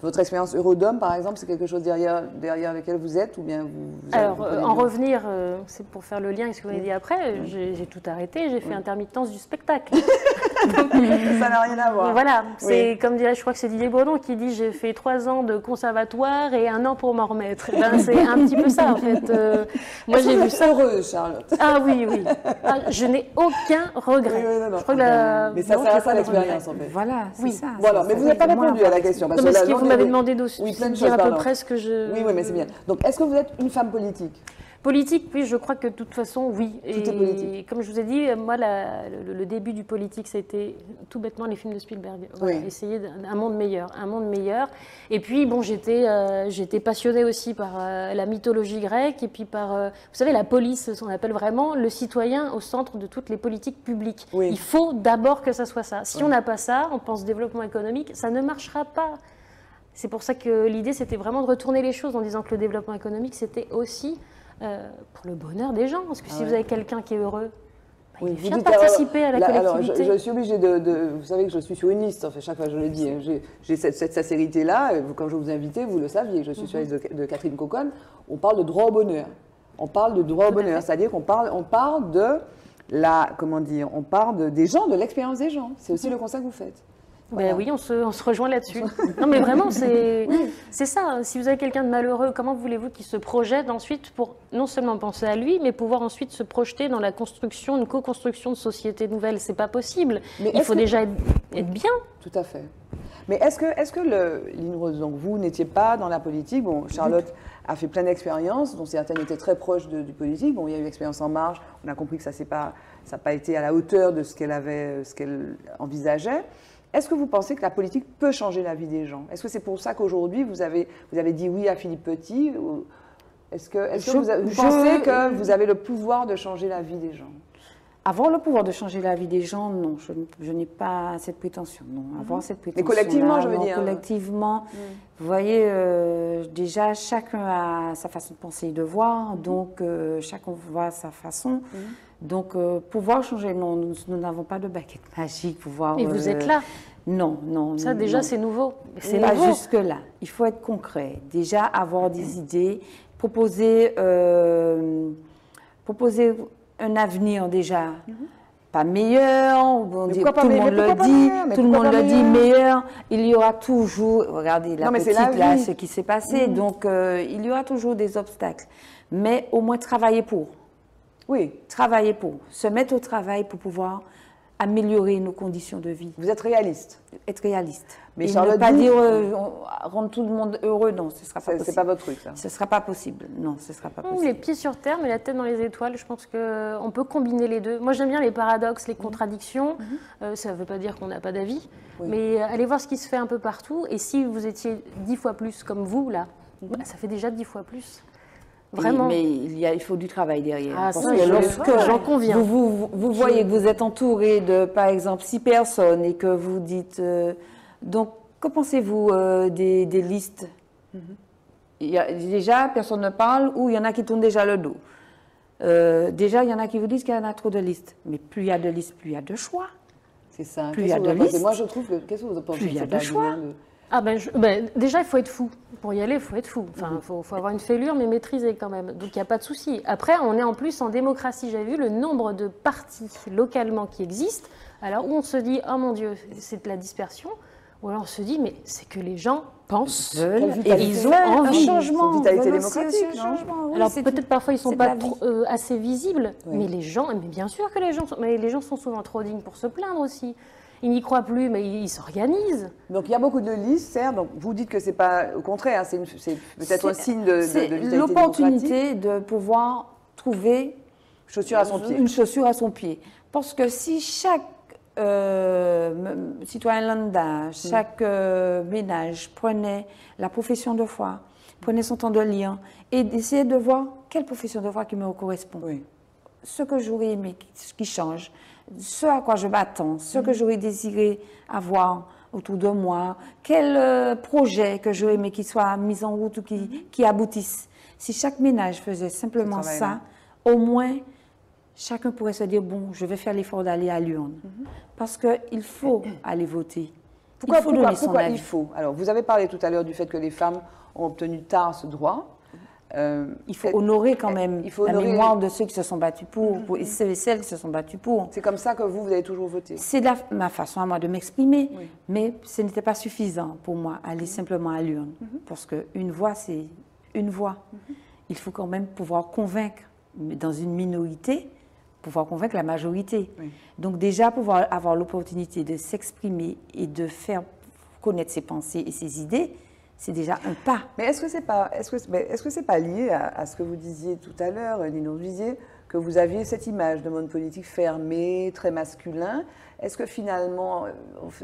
Votre expérience Eurodom, par exemple, c'est quelque chose derrière lequel vous êtes ou bien Alors, en revenir, c'est pour faire le lien avec ce que vous avez dit après, j'ai tout arrêté, j'ai fait intermittence du spectacle. Donc, ça n'a rien à voir. Voilà, c'est comme dirait, je crois que c'est Didier Bourdon qui dit j'ai fait 3 ans de conservatoire et 1 an pour m'en remettre. Ben, c'est un petit peu ça, en fait. Moi, j'ai vu ça. Heureuse, Charlotte. Ah oui. Je n'ai aucun regret. Oui, non. Je crois que mais ça sert à ça l'expérience, en fait. Voilà, c'est ça. Voilà, mais vous n'avez pas répondu à la question. Parce que vous m'avez demandé de dire à peu près ce que je... Oui, mais c'est bien. Donc, est-ce que vous êtes une femme politique? Politique, oui, je crois que de toute façon, oui. Tout est politique. Et comme je vous ai dit, moi, le début du politique, c'était tout bêtement les films de Spielberg. Voilà, Oui. essayer un monde meilleur, un monde meilleur. Et puis, bon, j'étais passionnée aussi par la mythologie grecque et puis par, vous savez, la police, on appelle vraiment le citoyen au centre de toutes les politiques publiques. Oui. Il faut d'abord que ça soit ça. Si on n'a pas ça, on pense développement économique, ça ne marchera pas. C'est pour ça que l'idée, c'était vraiment de retourner les choses en disant que le développement économique, c'était aussi pour le bonheur des gens. Parce que si vous avez quelqu'un qui est heureux, il est fier de participer à la collectivité. Alors, je suis obligée vous savez que je suis sur une liste, en fait, chaque fois je le dis. Hein, j'ai cette sincérité-là. Quand je vous invite, vous le saviez. Je suis sur la liste de Catherine Coconne. On parle de droit au bonheur. On parle de droit au bonheur. C'est-à-dire qu'on parle de on parle des gens, de l'expérience des gens. C'est aussi le constat que vous faites. Ben oui, on se rejoint là-dessus. Non, mais vraiment, c'est ça. Hein. Si vous avez quelqu'un de malheureux, comment voulez-vous qu'il se projette ensuite pour non seulement penser à lui, mais pouvoir ensuite se projeter dans la construction, une co-construction de société nouvelle? C'est pas possible. Mais il faut déjà être bien. Tout à fait. Mais est-ce que Lynn Rose, donc vous n'étiez pas dans la politique? Bon, Charlotte a fait plein d'expériences, dont certaines étaient très proches du politique. Bon, il y a eu l'expérience En Marche. On a compris que ça n'a pas été à la hauteur de ce qu'elle envisageait. Est-ce que vous pensez que la politique peut changer la vie des gens? Est-ce que c'est pour ça qu'aujourd'hui, vous avez dit oui à Philippe Petit? Est-ce que vous pensez que vous avez le pouvoir de changer la vie des gens? Avoir le pouvoir de changer la vie des gens, non, je n'ai pas cette prétention. Non, avoir cette prétention. Mais collectivement, je veux dire. Collectivement, vous voyez, déjà, chacun a sa façon de penser et de voir, donc chacun voit sa façon. Donc, pouvoir changer, non, nous n'avons pas de baguette magique. Pouvoir, Et vous êtes là. Non, non. Ça, déjà, non. c'est nouveau. C'est pas jusque-là. Il faut être concret. Déjà, avoir des idées, proposer un avenir déjà pas meilleur, on dit, tout le monde le dit, tout le monde le dit meilleur. Il y aura toujours, regardez la petite là, ce qui s'est passé, donc il y aura toujours des obstacles. Mais au moins travailler pour. Oui. Travailler pour. Se mettre au travail pour pouvoir améliorer nos conditions de vie. Vous êtes réaliste? Être réaliste. Mais et Charlotte ne pas dire rendre tout le monde heureux, non, ce ne sera pas possible. C'est pas votre truc, ça? Ce ne sera pas possible, non, ce ne sera pas possible. Les pieds sur terre, mais la tête dans les étoiles, je pense qu'on peut combiner les deux. Moi, j'aime bien les paradoxes, les contradictions. Ça ne veut pas dire qu'on n'a pas d'avis, mais allez voir ce qui se fait un peu partout. Et si vous étiez 10 fois plus comme vous, là, ça fait déjà 10 fois plus. Vraiment. Mais il faut du travail derrière. Ah, parce ça, que lorsque j'en conviens. Vous voyez que vous êtes entouré de, par exemple, 6 personnes et que vous dites... donc, que pensez-vous des listes? Déjà, personne ne parle ou il y en a qui tournent déjà le dos. Déjà, il y en a qui vous disent qu'il y en a trop de listes. Mais plus il y a de listes, plus il y a de choix. C'est ça. Plus il y a de listes. Moi, je trouve que... Qu'est-ce que vous en pensez? Plus il y a de choix. Déjà, il faut être fou. Pour y aller, il faut être fou. Enfin, faut avoir une fêlure, mais maîtriser quand même. Donc, il n'y a pas de souci. Après, on est en plus en démocratie. J'ai vu le nombre de partis localement qui existent. Alors, où on se dit, oh mon Dieu, c'est de la dispersion. Ou alors, on se dit, mais c'est que les gens pensent et ils ont envie. Un changement. Vitalité démocratique, non? Alors, peut-être parfois, ils ne sont pas assez visibles. Mais les gens, mais bien sûr que les gens sont souvent trop dignes pour se plaindre aussi. Ils n'y croient plus, mais ils s'organisent. Donc il y a beaucoup de listes, certes. Donc vous dites que c'est pas, au contraire, c'est peut-être un signe de vitalité l'opportunité de pouvoir trouver chaussure à son pied. Une chaussure à son pied. Parce que si chaque citoyen lambda, chaque ménage prenait la profession de foi, prenait son temps de lire et d'essayer de voir quelle profession de foi qui me correspond, ce que j'aurais aimé qui change, ce à quoi je m'attends, ce que j'aurais désiré avoir autour de moi, quel projet que j'aurais aimé qu'il soit mis en route ou qui aboutisse. Si chaque ménage faisait simplement ça, au moins, chacun pourrait se dire, bon, je vais faire l'effort d'aller à l'urne. Parce qu'il faut aller voter. Pourquoi il faut? Alors, vous avez parlé tout à l'heure du fait que les femmes ont obtenu tard ce droit. Il faut honorer quand même la mémoire de ceux qui se sont battus pour et ceux et celles qui se sont battus pour. C'est comme ça que vous avez toujours voté? C'est ma façon à moi de m'exprimer, mais ce n'était pas suffisant pour moi, aller simplement à l'urne. Parce qu'une voix, c'est une voix. Il faut quand même pouvoir convaincre, dans une minorité, pouvoir convaincre la majorité. Donc déjà, pouvoir avoir l'opportunité de s'exprimer et de faire connaître ses pensées et ses idées, c'est déjà un pas. Mais est-ce que c'est pas lié à ce que vous disiez tout à l'heure, Nino, vous disiez que vous aviez cette image de monde politique fermé, très masculin. Est-ce que finalement,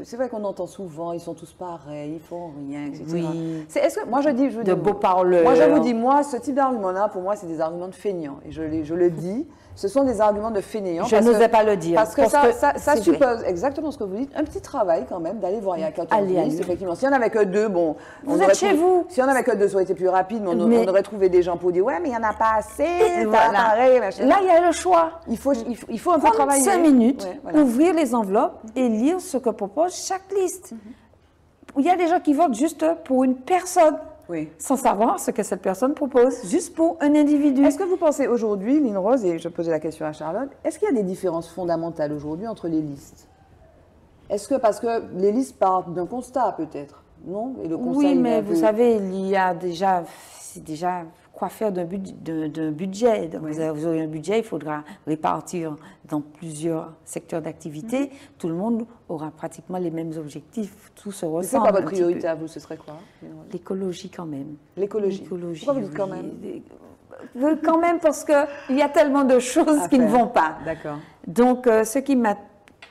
c'est vrai qu'on entend souvent, ils sont tous pareils, ils font rien, etc. Oui. Est-ce que, moi je dis, De beaux parleurs. Moi je vous dis, ce type d'argument-là, pour moi, c'est des arguments de feignants. Et je le dis, ce sont des arguments de feignants. Je n'osais pas le dire. Parce que ça suppose exactement ce que vous dites, un petit travail quand même d'aller voir. Il y a 14 listes, effectivement. Si on n'avait que 2, bon. Vous êtes chez vous. Si on n'avait que 2, ça aurait été plus rapide, mais on aurait trouvé des gens pour dire, ouais, mais il n'y en a pas assez, voilà. pareil, machin. Là, il y a le choix. Il faut un peu travailler. 5 minutes, Ouais, voilà. ouvrir les enveloppes et lire ce que propose chaque liste. Il y a des gens qui votent juste pour une personne. Oui. Sans savoir ce que cette personne propose, juste pour un individu. Est-ce que vous pensez aujourd'hui, Lynn Rose, et je posais la question à Charlotte, est-ce qu'il y a des différences fondamentales aujourd'hui entre les listes? Est-ce que, parce que les listes partent d'un constat peut-être, non? Et le constat, oui, mais vous savez, il y a déjà, c'est déjà quoi faire d'un budget. Donc, Oui. vous aurez un budget, il faudra répartir dans plusieurs secteurs d'activité. Tout le monde aura pratiquement les mêmes objectifs, tout se ressemble. c'est quoi votre un petit priorité peu. à vous? Ce serait quoi? L'écologie quand même. L'écologie. Pourquoi vous dites quand même? Quand même parce qu'il y a tellement de choses qui ne vont pas. D'accord. Donc, ce qui m'a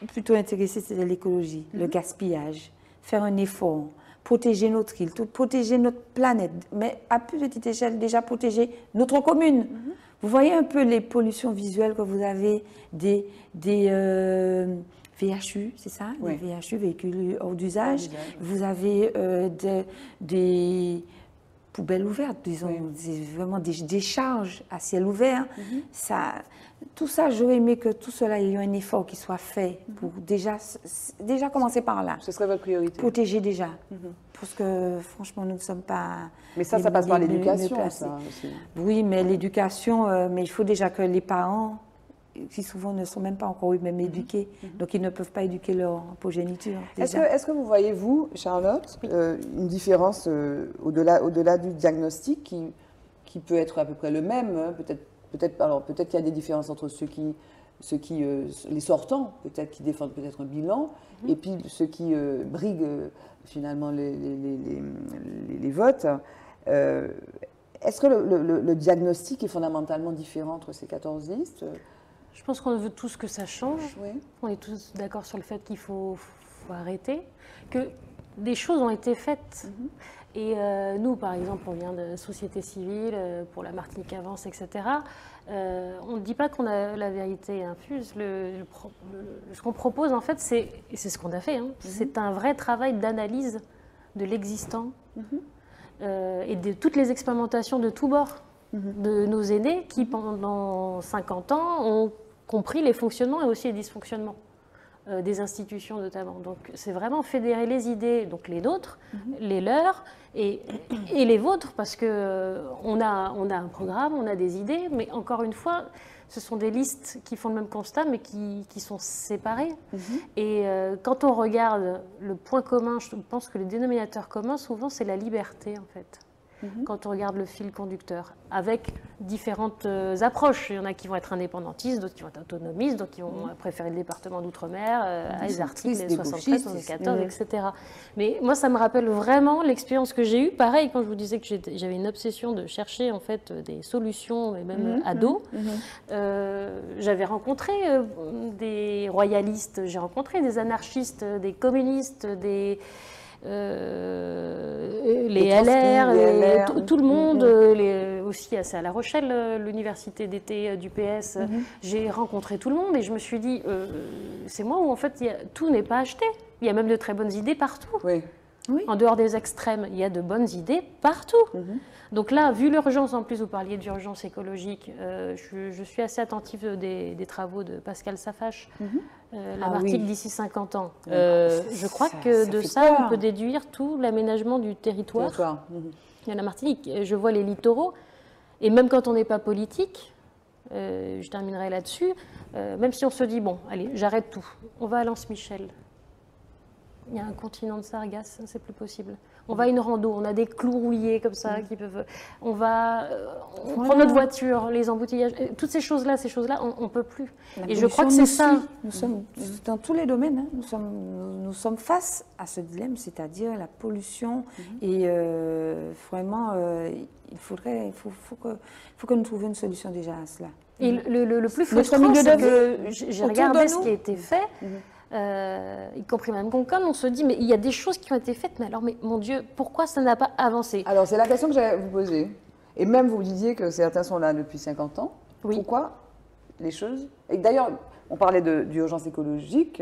plutôt intéressé, c'était l'écologie, le gaspillage, faire un effort, protéger notre île, protéger notre planète, mais à plus petite échelle, déjà protéger notre commune. Vous voyez un peu les pollutions visuelles que vous avez des VHU, c'est ça? Oui. Les VHU, véhicules hors d'usage. Hors d'usage, oui. Vous avez des poubelles ouvertes, disons, vraiment des décharges à ciel ouvert. Tout ça, j'aurais aimé que tout cela, il y ait un effort qui soit fait pour déjà commencer par là. Ce serait votre priorité? Protéger déjà. Parce que franchement, nous ne sommes pas... Mais ça passe par l'éducation, ça aussi. Oui, mais l'éducation, mais il faut déjà que les parents, qui souvent ne sont même pas encore eux-mêmes éduqués, donc ils ne peuvent pas éduquer leur progéniture. Est-ce que vous voyez, vous, Charlotte, une différence au-delà du diagnostic qui peut être à peu près le même, hein, peut-être qu'il y a des différences entre les sortants, peut-être qui défendent peut-être un bilan, et puis ceux qui briguent finalement les votes. Est-ce que le diagnostic est fondamentalement différent entre ces 14 listes? Je pense qu'on veut tous que ça change. Oui. On est tous d'accord sur le fait qu'il faut arrêter, que des choses ont été faites. Et nous, par exemple, on vient de société civile, pour la Martinique Avance, etc. On ne dit pas qu'on a la vérité infuse. Ce qu'on propose, en fait, et c'est ce qu'on a fait, c'est un vrai travail d'analyse de l'existant et de toutes les expérimentations de tous bords de nos aînés qui, pendant 50 ans, ont compris les fonctionnements et aussi les dysfonctionnements des institutions notamment. Donc c'est vraiment fédérer les idées, donc les nôtres, les leurs et les vôtres, parce que on a un programme, on a des idées, mais encore une fois, ce sont des listes qui font le même constat, mais qui sont séparées. Et quand on regarde le point commun, je pense que le dénominateur commun, souvent, c'est la liberté, en fait. Quand on regarde le fil conducteur, avec différentes approches. Il y en a qui vont être indépendantistes, d'autres qui vont être autonomistes, d'autres qui vont préférer le département d'outre-mer, les articles, les 73, 74, etc. Mais moi, ça me rappelle vraiment l'expérience que j'ai eue. Pareil, quand je vous disais que j'avais une obsession de chercher en fait des solutions, et même ados, j'avais rencontré des royalistes, j'ai rencontré des anarchistes, des communistes, les LR, tout le monde, aussi à La Rochelle, l'université d'été du PS, j'ai rencontré tout le monde et je me suis dit, c'est moi où en fait tout n'est pas acheté. Il y a même de très bonnes idées partout. Oui. En dehors des extrêmes, il y a de bonnes idées partout. Donc là, vu l'urgence, en plus vous parliez d'urgence écologique, je suis assez attentive des travaux de Pascal Safache, la Martinique d'ici 50 ans. Je crois que de ça, on peut déduire tout l'aménagement du territoire. La Martinique, je vois les littoraux, et même quand on n'est pas politique, je terminerai là-dessus, même si on se dit, bon, allez, j'arrête tout, on va à Lens-Michel. il y a un continent de sargasses, c'est plus possible. On va à une rando, on a des clous rouillés comme ça qui peuvent. On va prendre notre voiture, les embouteillages, toutes ces choses-là, on peut plus. Et je crois que c'est ça. Nous sommes dans tous les domaines, hein, nous sommes face à ce dilemme, c'est-à-dire la pollution. Et vraiment, il faut que nous trouvions une solution déjà à cela. Et le plus frustrant, c'est que j'ai regardé ce qui a été fait. Y compris Mme Concombre, on se dit, mais il y a des choses qui ont été faites, mais alors, mais mon Dieu, pourquoi ça n'a pas avancé? Alors, c'est la question que j'allais vous poser. Et même, vous disiez que certains sont là depuis 50 ans. Oui. Pourquoi les choses... Et d'ailleurs, on parlait d'urgence écologique,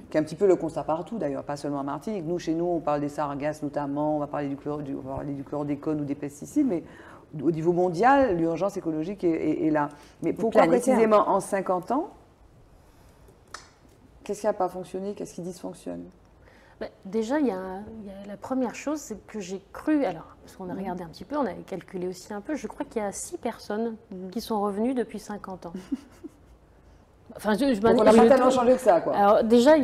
qui est un petit peu le constat partout, d'ailleurs, pas seulement à Martinique. Nous, chez nous, on parle des sargasses notamment, on va parler du chlordécone ou des pesticides, mais au niveau mondial, l'urgence écologique est là. Mais pourquoi précisément en 50 ans? Qu'est-ce qui n'a pas fonctionné? Qu'est-ce qui dysfonctionne? Déjà, il y a la première chose, c'est que j'ai cru, alors, parce qu'on a regardé un petit peu, on avait calculé aussi un peu, je crois qu'il y a 6 personnes qui sont revenues depuis 50 ans. Enfin, donc on n'a pas tellement changé que ça, quoi. Alors déjà, il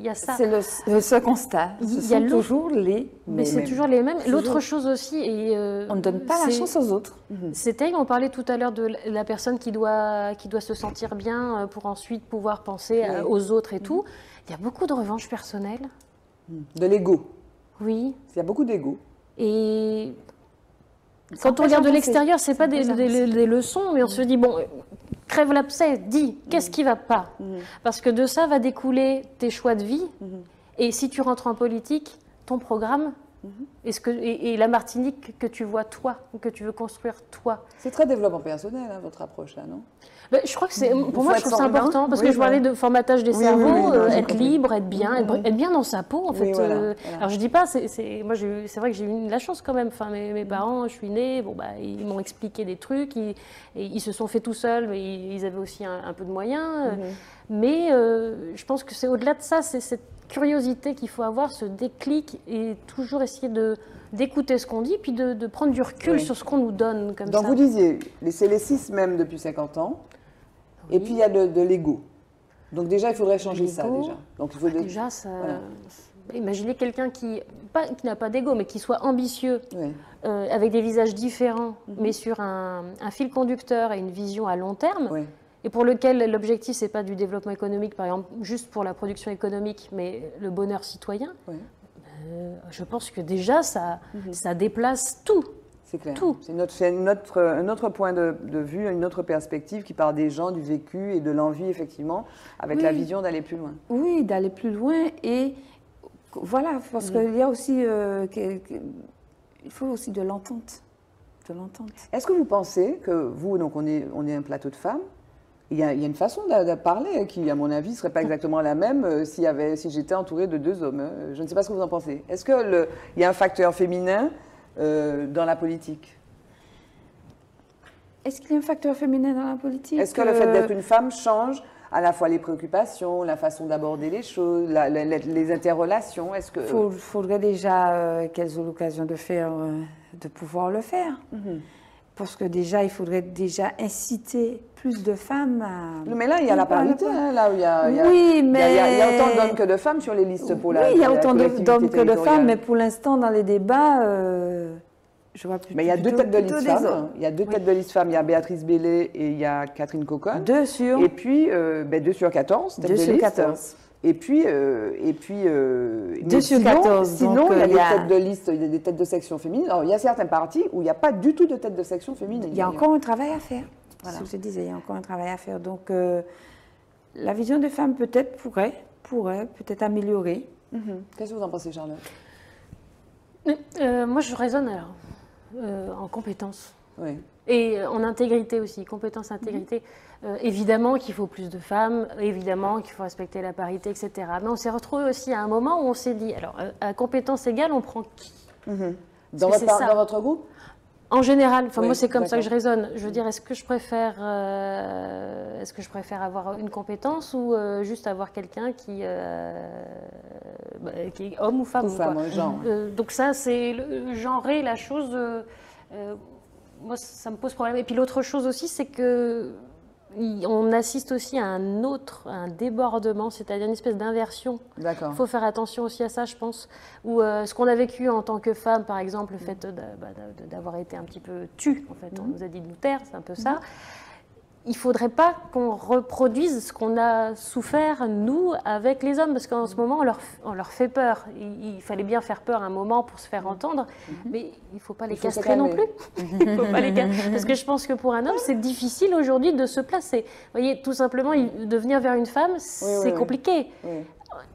y a ça. C'est ce constat. Ce sont toujours les mêmes. C'est toujours les mêmes. L'autre chose aussi... on ne donne pas la chance aux autres. C'était, on parlait tout à l'heure de la personne qui doit se sentir bien pour ensuite pouvoir penser aux autres et tout. Il y a beaucoup de revanche personnelle. De l'ego. Oui. Il y a beaucoup d'ego. Et quand on regarde de l'extérieur, c'est pas des leçons, mais on se dit, bon... Crève l'abcès, dis, qu'est-ce qui ne va pas? Parce que de ça va découler tes choix de vie. Et si tu rentres en politique, ton programme, et la Martinique que tu vois toi, que tu veux construire toi. C'est très développement personnel, hein, votre approche là, non? Je crois que c'est, pour moi, je trouve ça important, parce que je parlais de formatage des cerveaux, être libre, être bien, être bien dans sa peau, en fait. Voilà. Alors je dis pas, moi c'est vrai que j'ai eu la chance quand même. Enfin, mes parents, je suis née, bon bah ils m'ont expliqué des trucs, ils se sont fait tout seuls, mais ils avaient aussi un peu de moyens. Mais je pense que c'est au-delà de ça, c'est cette curiosité qu'il faut avoir, ce déclic, et toujours essayer d'écouter ce qu'on dit, puis de prendre du recul sur ce qu'on nous donne comme ça. Donc vous disiez, c'est les 6 même depuis 50 ans, et puis il y a de l'ego. Donc déjà, il faudrait changer ça déjà. Donc, il faut déjà, ça... Voilà. Imaginez quelqu'un qui n'a pas d'ego, mais qui soit ambitieux, avec des visages différents, mais sur un fil conducteur et une vision à long terme. Et pour lequel l'objectif, ce n'est pas du développement économique, par exemple, juste pour la production économique, mais le bonheur citoyen, je pense que déjà, ça déplace tout. C'est clair. C'est un autre point de vue, une autre perspective qui part des gens, du vécu et de l'envie, effectivement, avec la vision d'aller plus loin. Oui, d'aller plus loin. Et voilà, parce qu'il y a aussi... il faut aussi de l'entente. Est-ce que vous pensez que vous, donc on est un plateau de femmes, il y a une façon de parler qui, à mon avis, ne serait pas exactement la même si j'étais entourée de 2 hommes. Je ne sais pas ce que vous en pensez. Est-ce qu'il y a un facteur féminin dans la politique? Est-ce qu'il y a un facteur féminin dans la politique? Est-ce que le fait d'être une femme change à la fois les préoccupations, la façon d'aborder les choses, les interrelations? Est-ce que... faudrait déjà qu'elles aient l'occasion de pouvoir le faire. Parce que déjà, il faudrait déjà inciter plus de femmes à... Mais là, il y a la parité, là où il y a autant d'hommes que de femmes sur les listes pour la Oui, il y a autant d'hommes que de femmes, mais pour l'instant, dans les débats, je vois plus. Mais il y a 2 têtes de liste femmes. Il y a 2 têtes de liste femmes. Il y a Béatrice Bellé et il y a Catherine Coconne. 2 sur... Et puis, 2 sur 14 têtes de liste. 14. Et puis 2 sur 14. Sinon, il y a des têtes de liste, il y a des têtes de section féminine. Alors, il y a certains partis où il n'y a pas du tout de tête de section féminine. Il y a encore un travail à faire. Voilà. Ce que je disais, il y a encore un travail à faire. Donc, la vision des femmes peut-être pourrait peut-être améliorer. Qu'est-ce que vous en pensez, Charlotte? Moi, je raisonne en compétences. Oui. Et en intégrité aussi, compétence, intégrité. Évidemment qu'il faut plus de femmes, évidemment qu'il faut respecter la parité, etc. Mais on s'est retrouvé aussi à un moment où on s'est dit, alors, à compétence égale, on prend qui? Dans votre groupe? En général, moi c'est comme ça que je raisonne. Je veux dire, est-ce que je préfère avoir une compétence ou juste avoir quelqu'un qui est homme ou femme? Genre. Donc ça, c'est genrer la chose. Moi, ça me pose problème. Et puis l'autre chose aussi, c'est que on assiste aussi à un débordement, c'est-à-dire une espèce d'inversion. D'accord. Il faut faire attention aussi à ça, je pense. Ou ce qu'on a vécu en tant que femme, par exemple, le fait d'avoir été un petit peu tue, en fait. On nous a dit de nous taire, c'est un peu ça. Il ne faudrait pas qu'on reproduise ce qu'on a souffert, nous, avec les hommes, parce qu'en ce moment, on leur fait peur. Il fallait bien faire peur un moment pour se faire entendre, mais il ne faut pas les castrer non plus. Parce que je pense que pour un homme, c'est difficile aujourd'hui de se placer. Vous voyez, tout simplement, de venir vers une femme, c'est compliqué. Oui.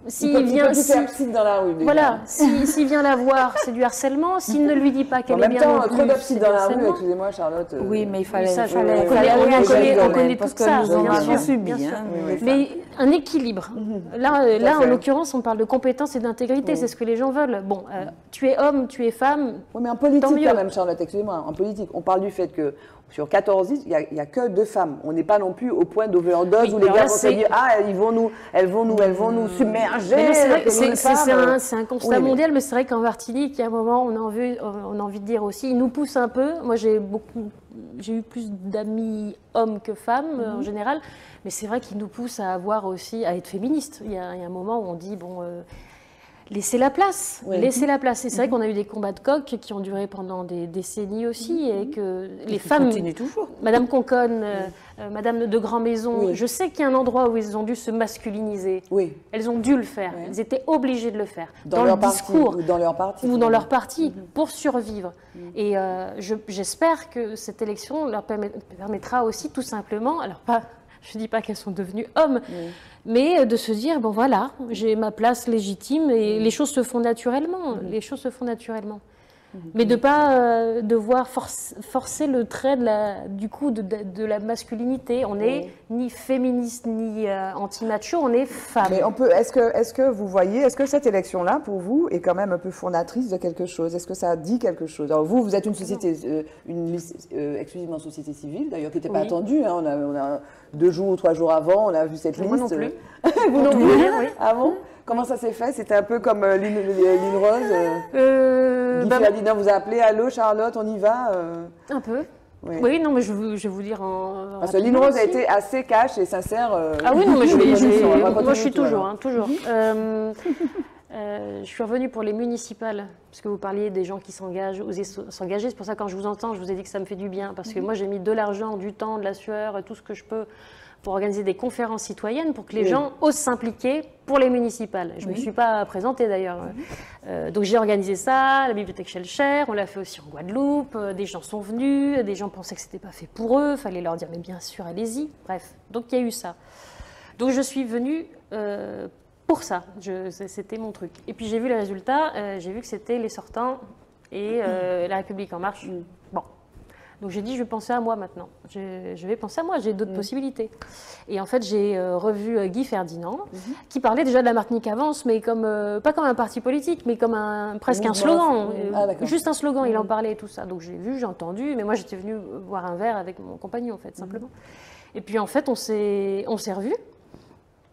S'il il vient, peut faire psy dans la rue. Déjà. Voilà, s'il vient la voir, c'est du harcèlement. S'il ne lui dit pas qu'elle est bien non plus, trop d'abside dans la rue, harcèlement. excusez-moi Charlotte. Oui, mais il fallait... Ça, on connaît parce tout que ça, nous en bien avons sûr, subi. bien sûr. Hein, Mais un équilibre. Là, en fait. l'occurrence, on parle de compétence et d'intégrité, c'est ce que les gens veulent. Bon, tu es homme, tu es femme. Oui, mais en politique Tant mieux. quand même, Charlotte, excusez-moi, en politique, on parle du fait que sur 14 listes, il n'y a que 2 femmes. On n'est pas non plus au point d'overdose où les gars vont se dire « Ah, elles vont nous submerger ». Mais c'est un constat Oui, mais- mondial, mais c'est vrai qu'en Martinique, il y a un moment, on a envie de dire aussi, il nous pousse un peu. Moi, j'ai eu plus d'amis hommes que femmes en général, mais c'est vrai qu'il nous pousse à être féministe. Il y a un moment où on dit, bon, laissez la place, laissez la place. Et c'est vrai qu'on a eu des combats de coq qui ont duré pendant des décennies aussi, et que les femmes, continuent toujours. Madame Conconne, Madame de Grand Maison, je sais qu'il y a un endroit où ils ont dû se masculiniser. Oui. Elles ont dû le faire. Elles étaient obligées de le faire. Dans le leur parti, discours. ou dans leur parti. Ou dans leur parti, pour survivre. Et j'espère que cette élection leur permettra aussi tout simplement, alors pas, je ne dis pas qu'elles sont devenues hommes, mais de se dire, bon voilà, j'ai ma place légitime et les choses se font naturellement. Les choses se font naturellement. Mais de ne pas devoir forcer le trait de la masculinité. On n'est ni féministe ni anti-macho, on est femme. Mais est-ce que vous voyez, est-ce que cette élection-là, pour vous, est quand même un peu fondatrice de quelque chose? Est-ce que ça dit quelque chose? Alors vous êtes une société, une liste exclusivement société civile, d'ailleurs, qui n'était pas attendue. Hein. On a 2 jours ou 3 jours avant, on a vu cette liste. Moi non plus. Vous non plus? Ah bon? Comment ça s'est fait? C'était un peu comme Lynn Rose. Guy Ferdinand vous a appelé, allô Charlotte, on y va? Un peu. Oui. Oui, non, mais je vais vous dire Parce que Lynn Rose a été assez cash et sincère. Ah oui, non, mais moi je suis tout, toujours, alors. toujours. Je suis revenue pour les municipales, parce que vous parliez des gens qui s'engagent, oser s'engager. C'est pour ça que quand je vous entends, je vous ai dit que ça me fait du bien, parce que moi j'ai mis de l'argent, du temps, de la sueur, tout ce que je peux pour organiser des conférences citoyennes, pour que les gens osent s'impliquer pour les municipales. Je ne me suis pas présentée d'ailleurs. Donc j'ai organisé ça, la bibliothèque Schellcher, on l'a fait aussi en Guadeloupe, des gens sont venus, des gens pensaient que ce n'était pas fait pour eux, il fallait leur dire mais bien sûr, allez-y. Bref, donc il y a eu ça. Donc je suis venue pour ça, c'était mon truc. Et puis j'ai vu les résultats, j'ai vu que c'était les sortants et La République En Marche. Bon. Donc j'ai dit, je vais penser à moi maintenant. Je vais penser à moi, j'ai d'autres possibilités. Et en fait, j'ai revu Guy Ferdinand, qui parlait déjà de la Martinique Avance, mais comme, pas comme un parti politique, mais comme presque un slogan. Juste un slogan, il en parlait et tout ça. Donc j'ai vu, j'ai entendu, mais moi j'étais venue boire un verre avec mon compagnon, en fait, simplement. Et puis en fait, on s'est revus,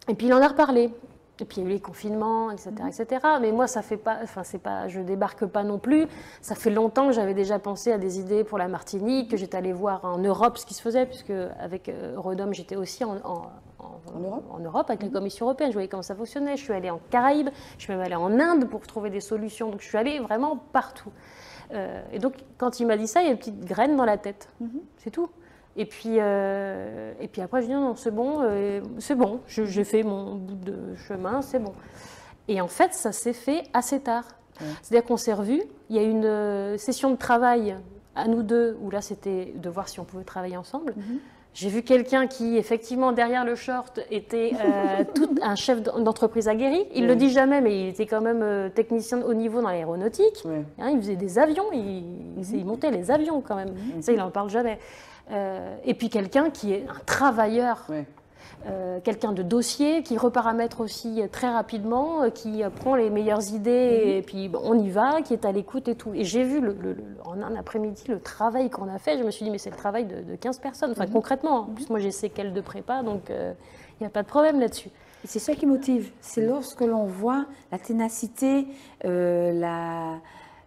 et puis il en a reparlé. Et puis il y a eu les confinements, etc., etc. Mais moi, ça fait pas, enfin c'est pas, je débarque pas non plus. Ça fait longtemps que j'avais déjà pensé à des idées pour la Martinique, que j'étais allée voir en Europe ce qui se faisait, puisque avec Rodom, j'étais aussi en Europe avec la Commission européenne. Je voyais comment ça fonctionnait. Je suis allée en Caraïbes, je suis même allée en Inde pour trouver des solutions. Donc je suis allée vraiment partout. Et donc quand il m'a dit ça, il y a une petite graine dans la tête. C'est tout. Et puis après, je dis non, c'est bon, j'ai fait mon bout de chemin, c'est bon. Et en fait, ça s'est fait assez tard. C'est-à-dire qu'on s'est revus, il y a eu une session de travail à nous deux, où là, c'était de voir si on pouvait travailler ensemble. J'ai vu quelqu'un qui, effectivement, derrière le short, était un chef d'entreprise aguerri. Il ne le dit jamais, mais il était quand même technicien de haut niveau dans l'aéronautique. Hein, il faisait des avions, il montait les avions quand même. Ça, il n'en parle jamais. Et puis quelqu'un qui est un travailleur, quelqu'un de dossier, qui reparamètre aussi très rapidement, qui prend les meilleures idées et puis bon, on y va, qui est à l'écoute et tout. Et j'ai vu en un après-midi le travail qu'on a fait, je me suis dit mais c'est le travail de 15 personnes, enfin concrètement. En plus moi j'ai séquelles de prépa, donc il n'y a pas de problème là-dessus. Et c'est ça qui motive, c'est lorsque l'on voit la ténacité,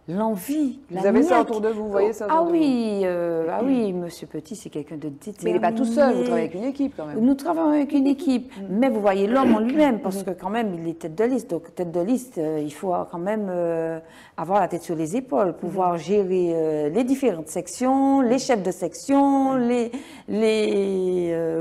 l'envie, Vous avez ça autour de vous, vous voyez ça autour de vous? Ah oui, Monsieur Petit, c'est quelqu'un de déterminé. Mais il n'est pas tout seul, vous travaillez avec une équipe quand même. Nous travaillons avec une équipe, mais vous voyez l'homme en lui-même, parce que quand même, il est tête de liste. Donc, tête de liste, il faut quand même avoir la tête sur les épaules, pouvoir gérer les différentes sections, les chefs de section, les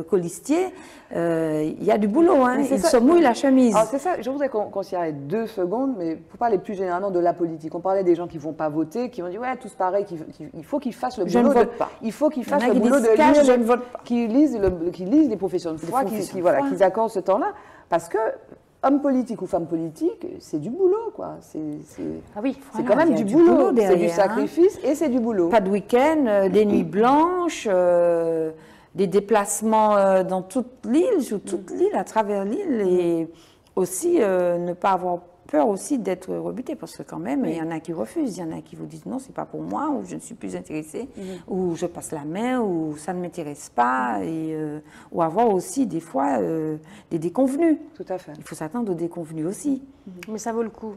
colistiers. Il y a du boulot, hein. Il se mouille la chemise. C'est ça, je voudrais qu'on s'y arrête 2 secondes, mais pour parler plus généralement de la politique. On parlait des gens qui ne vont pas voter, qui vont dire, ouais, tous pareil, il faut qu'ils fassent le boulot. Je ne vote pas. Il faut qu'ils fassent le boulot de lire, je ne vote pas. qu'ils lisent les professions de foi, qu'ils accordent ce temps-là. Parce que, homme politique ou femme politique, c'est du boulot, quoi. C'est quand même du boulot. C'est du sacrifice et c'est du boulot. Pas de week-end, des nuits blanches, des déplacements dans toute l'île, sur toute l'île, à travers l'île, et aussi ne pas avoir peur aussi d'être rebuté, parce que quand même, il y en a qui refusent, il y en a qui vous disent non, c'est pas pour moi, ou je ne suis plus intéressée, ou je passe la main, ou ça ne m'intéresse pas, et, ou avoir aussi des fois des déconvenus. Tout à fait. Il faut s'attendre aux déconvenus aussi. Mais ça vaut le coup. Vous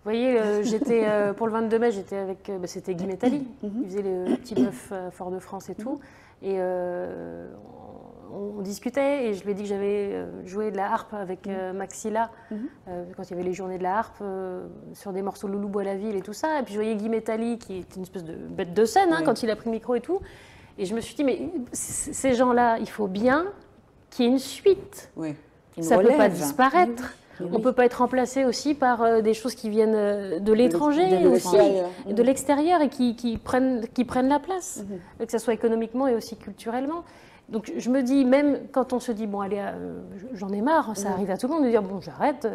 voyez, j'étais pour le 22 mai, j'étais avec, c'était Guy Métali, il faisait le petit bœuf Fort-de-France et tout, et on discutait et je lui ai dit que j'avais joué de la harpe avec Maxilla quand il y avait les journées de la harpe sur des morceaux de Loulou Boit la Ville et tout ça. Et puis je voyais Guy Métali qui était une espèce de bête de scène quand il a pris le micro et tout. Et je me suis dit, mais ces gens-là, il faut bien qu'il y ait une suite. Oui. Ça ne peut pas disparaître. On ne peut pas être remplacé aussi par des choses qui viennent de l'étranger, de l'extérieur et qui prennent la place, que ce soit économiquement et aussi culturellement. Donc je me dis, même quand on se dit, bon allez, j'en ai marre, ça arrive à tout le monde de dire, bon j'arrête,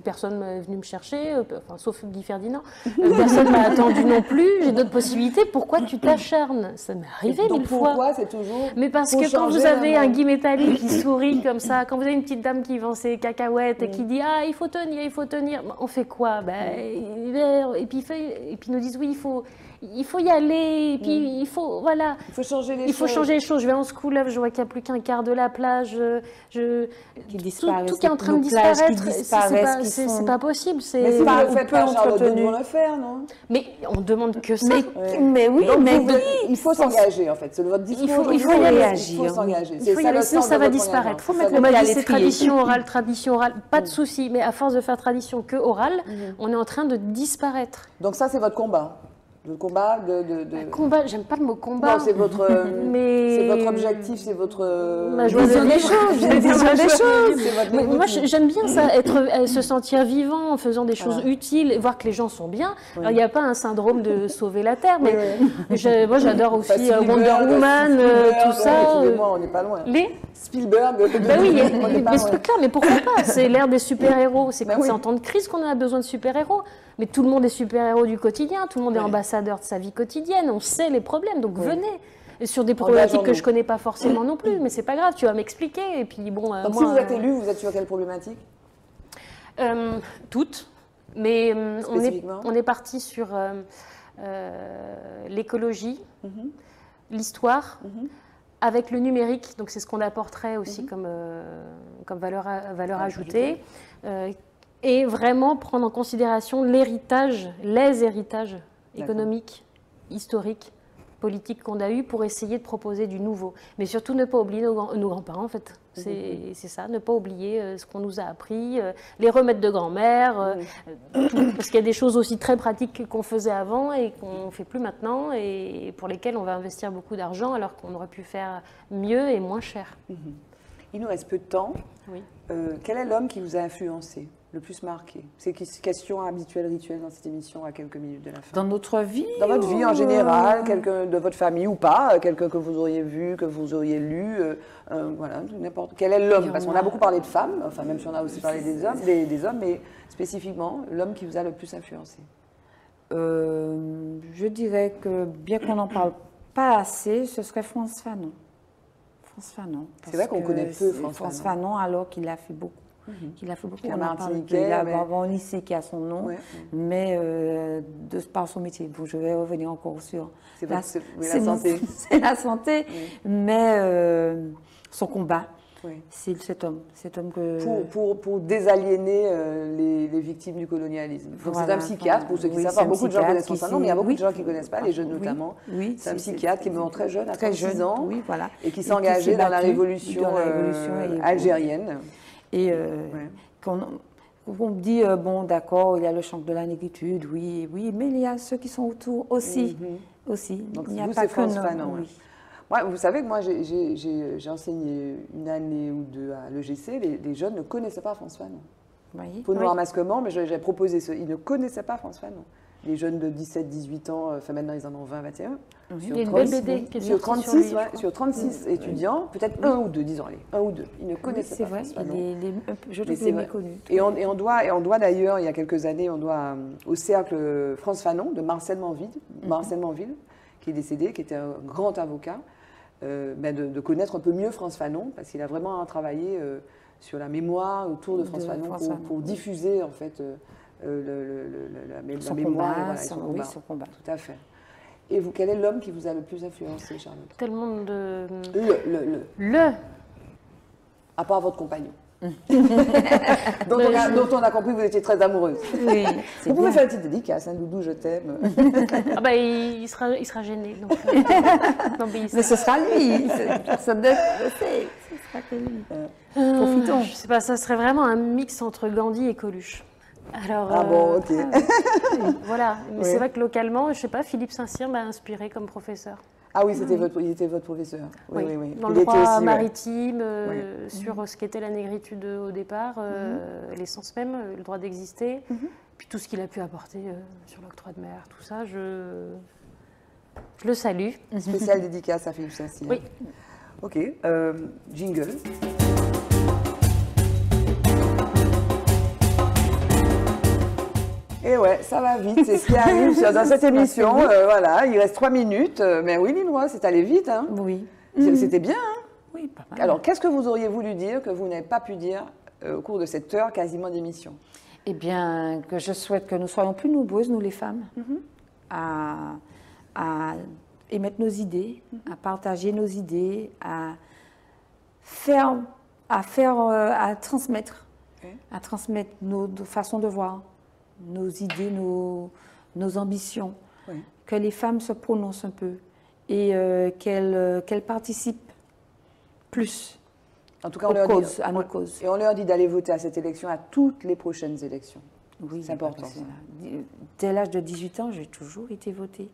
personne n'est venu me chercher, enfin, sauf Guy Ferdinand, personne ne m'a attendu non plus, j'ai d'autres possibilités, pourquoi tu t'acharnes? Ça m'est arrivé mille fois. Pourquoi c'est toujours... Mais parce que quand vous avez un Guy Métali qui sourit comme ça, quand vous avez une petite dame qui vend ses cacahuètes et qui dit, ah il faut tenir, on fait quoi? Et puis ils nous disent, oui, il faut y aller, et puis il faut, voilà. Il faut changer les choses. Il faut changer les choses. Je vais en school up, je vois qu'il n'y a plus qu'un quart de la plage. Tout qui est en train de disparaître. C'est pas possible. Mais si vous le faites pas, Charlotte, vous devez le faire, non? Mais on demande que ça. Mais oui, il faut s'engager, en fait. C'est votre discours. Il faut y réagir. Il faut s'engager. Il faut y aller, sinon ça va disparaître. On m'a dit c'est tradition orale, pas de souci. Mais à force de faire tradition que orale, on est en train de disparaître. Donc ça, c'est votre combat. Le combat Combat, j'aime pas le mot combat. Non, c'est votre objectif, c'est votre... Ma joie des choses. Moi, j'aime bien ça, se sentir vivant en faisant des choses utiles, voir que les gens sont bien. Alors, il n'y a pas un syndrome de sauver la Terre, mais moi, j'adore aussi Wonder Woman, tout ça. Excusez-moi, on n'est pas loin. Spielberg. Mais ce truc-là, mais pourquoi pas? C'est l'ère des super-héros. C'est quand c'est en temps de crise qu'on a besoin de super-héros. Mais tout le monde est super-héros du quotidien, tout le monde est ambassadeur de sa vie quotidienne, on sait les problèmes, donc venez. Et sur des problématiques que je ne connais pas forcément non plus, mais c'est pas grave, tu vas m'expliquer. Et puis bon. Donc si vous êtes élu, vous êtes sur quelle problématique? Toutes, mais on est parti sur l'écologie, l'histoire, avec le numérique, donc c'est ce qu'on apporterait aussi comme valeur ajoutée. Et vraiment prendre en considération les héritages économiques, historiques, politiques qu'on a eus pour essayer de proposer du nouveau. Mais surtout ne pas oublier nos grands-parents, en fait. C'est ça, ne pas oublier ce qu'on nous a appris, les remèdes de grand-mère, parce qu'il y a des choses aussi très pratiques qu'on faisait avant et qu'on ne fait plus maintenant et pour lesquelles on va investir beaucoup d'argent alors qu'on aurait pu faire mieux et moins cher. Il nous reste peu de temps. Oui. Quel est l'homme qui vous a influencé, le plus marqué? C'est une question habituelle, rituelle dans cette émission à quelques minutes de la fin. Dans notre vie? Dans votre vie en général, quelqu'un de votre famille ou pas, quelqu'un que vous auriez vu, que vous auriez lu, voilà, n'importe. Quel est l'homme? Parce qu'on a beaucoup parlé de femmes, enfin même si on a aussi parlé des hommes, mais spécifiquement, l'homme qui vous a le plus influencé. Je dirais que, bien qu'on n'en parle pas assez, ce serait Frantz Fanon. C'est vrai qu'on connaît peu Frantz Fanon, alors qu'il a fait beaucoup. Il a fait beaucoup. On a parlé de lycée qui a son nom, mais par son métier. Bon, je vais revenir encore sur la santé. C'est la santé, mais son combat. Oui. C'est cet homme que... Pour désaliéner les victimes du colonialisme. Donc Voilà, c'est un psychiatre, pour ceux qui savent, beaucoup de gens connaissent François Fanon, mais il y a beaucoup de gens qui ne connaissent pas, les jeunes notamment. Oui, c'est un psychiatre qui est mort très jeune, à 36 ans, oui, voilà. et qui s'est engagé dans la révolution algérienne. Et on me dit, bon, d'accord, il y a le champ de la négritude, oui, mais il y a ceux qui sont autour aussi. Donc il n'y a vous, pas c'est que Frantz nous. Fanon. Oui. Ouais, vous savez que moi, j'ai enseigné une année ou deux à l'EGC, les jeunes ne connaissaient pas Frantz Fanon. Oui. Pour Noir Masquement, mais j'ai proposé ils ne connaissaient pas Frantz Fanon. Les jeunes de 17, 18 ans, enfin maintenant ils en ont 20, 21. Il y a une belle BD qui est sur sortie 36, sur lui, sur 36 étudiants, peut-être un ou deux, disons, allez, un ou deux. Ils ne connaissaient pas Frantz Fanon. Je trouve qu'il est méconnu. Et on doit d'ailleurs, il y a quelques années, on doit au cercle Frantz Fanon de Marcel Manville, qui est décédé, qui était un grand avocat, de connaître un peu mieux Frantz Fanon, parce qu'il a vraiment travaillé sur la mémoire autour de Frantz Fanon pour diffuser en fait la mémoire et son combat. Tout à fait. Et vous, quel est l'homme qui vous a le plus influencé, Charlotte? Tellement de... Le. À part votre compagnon. dont on a compris que vous étiez très amoureuse. Oui, vous pouvez faire une petite dédicace, hein, Doudou, je t'aime. Ah bah, il sera gêné. Donc, mais ce sera lui. Personne ne sait. Ce sera que lui. Profitons. Je sais pas, ça serait vraiment un mix entre Gandhi et Coluche. Alors, bon, ok. Voilà. Mais c'est vrai que localement, je sais pas, Philippe Saint-Cyr m'a inspiré comme professeur. Ah oui, il était votre professeur. Oui. Dans le droit maritime, sur ce qu'était la négritude au départ, l'essence même, le droit d'exister, puis tout ce qu'il a pu apporter sur l'octroi de mer, tout ça, je le salue. Spéciale dédicace à Philippe Saint-Cyr. Oui. Ok, jingle. Et ouais, ça va vite, c'est ce qui arrive dans cette émission. Voilà, il reste 3 minutes. Mais oui, Linois, c'est allé vite. Hein. Oui. C'était bien. Hein. Oui, pas mal. Alors, qu'est-ce que vous auriez voulu dire que vous n'avez pas pu dire au cours de cette heure quasiment d'émission? Eh bien, que je souhaite que nous soyons plus nombreuses, nous les femmes, à émettre nos idées, à partager nos idées, à transmettre, à transmettre nos façons de voir, nos idées, nos ambitions, que les femmes se prononcent un peu et qu'elles participent plus en tout cas, à nos causes. Et on leur dit d'aller voter à cette élection, à toutes les prochaines élections. Oui, c'est important. Dès l'âge de 18 ans, j'ai toujours été votée.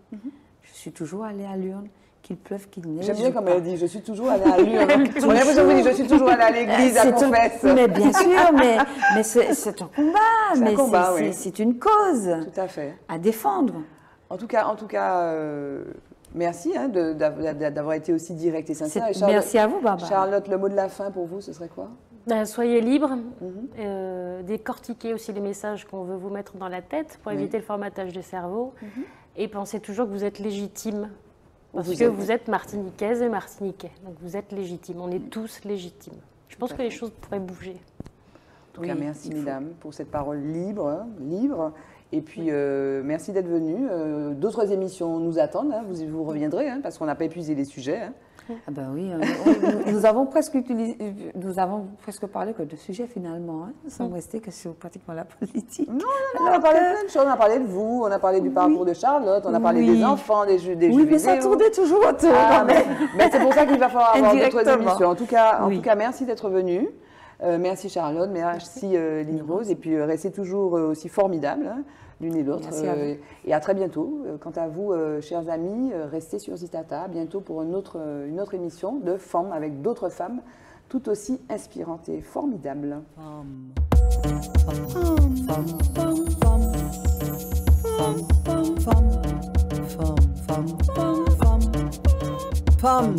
Je suis toujours allée à l'urne, qu'il pleuve, qu'il neige. J'aime bien comme elle dit, je suis toujours allée à l'urne. On a l'impression que vous dites, je suis toujours allée à l'église, à confesse. Mais bien sûr, mais c'est un combat, c'est une cause. Tout à fait. À défendre. En tout cas, merci d'avoir été aussi direct et sincère. Merci à vous, Barbara. Charlotte, le mot de la fin pour vous, ce serait quoi? Soyez libres, décortiquez aussi les messages qu'on veut vous mettre dans la tête pour éviter le formatage des cerveaux. Et pensez toujours que vous êtes légitime. Parce que vous êtes martiniquaise et martiniquais. Donc vous êtes légitime. On est tous légitimes. Je pense que les choses pourraient bouger. En tout cas, merci, mesdames, pour cette parole libre. Et puis, merci d'être venues. D'autres émissions nous attendent. Hein. Vous reviendrez, hein, parce qu'on n'a pas épuisé les sujets. Hein. Ah ben oui, nous avons presque parlé que de sujets finalement. Hein. Nous sommes restés que sur pratiquement la politique. Non, on a parlé de plein de choses. On a parlé de vous, on a parlé du parcours de Charlotte, on a parlé des enfants, des jeux vidéo. Oui, mais ça tournait toujours autour. Mais c'est pour ça qu'il va falloir avoir d'autres émissions. En tout cas, merci d'être venue. Merci Charlotte, merci Lynn Rose. Et puis restez toujours aussi formidables. Hein, l'une et l'autre. Et à très bientôt. Quant à vous, chers amis, restez sur Zitata, bientôt pour une autre émission de femmes avec d'autres femmes tout aussi inspirantes et formidables. Femme.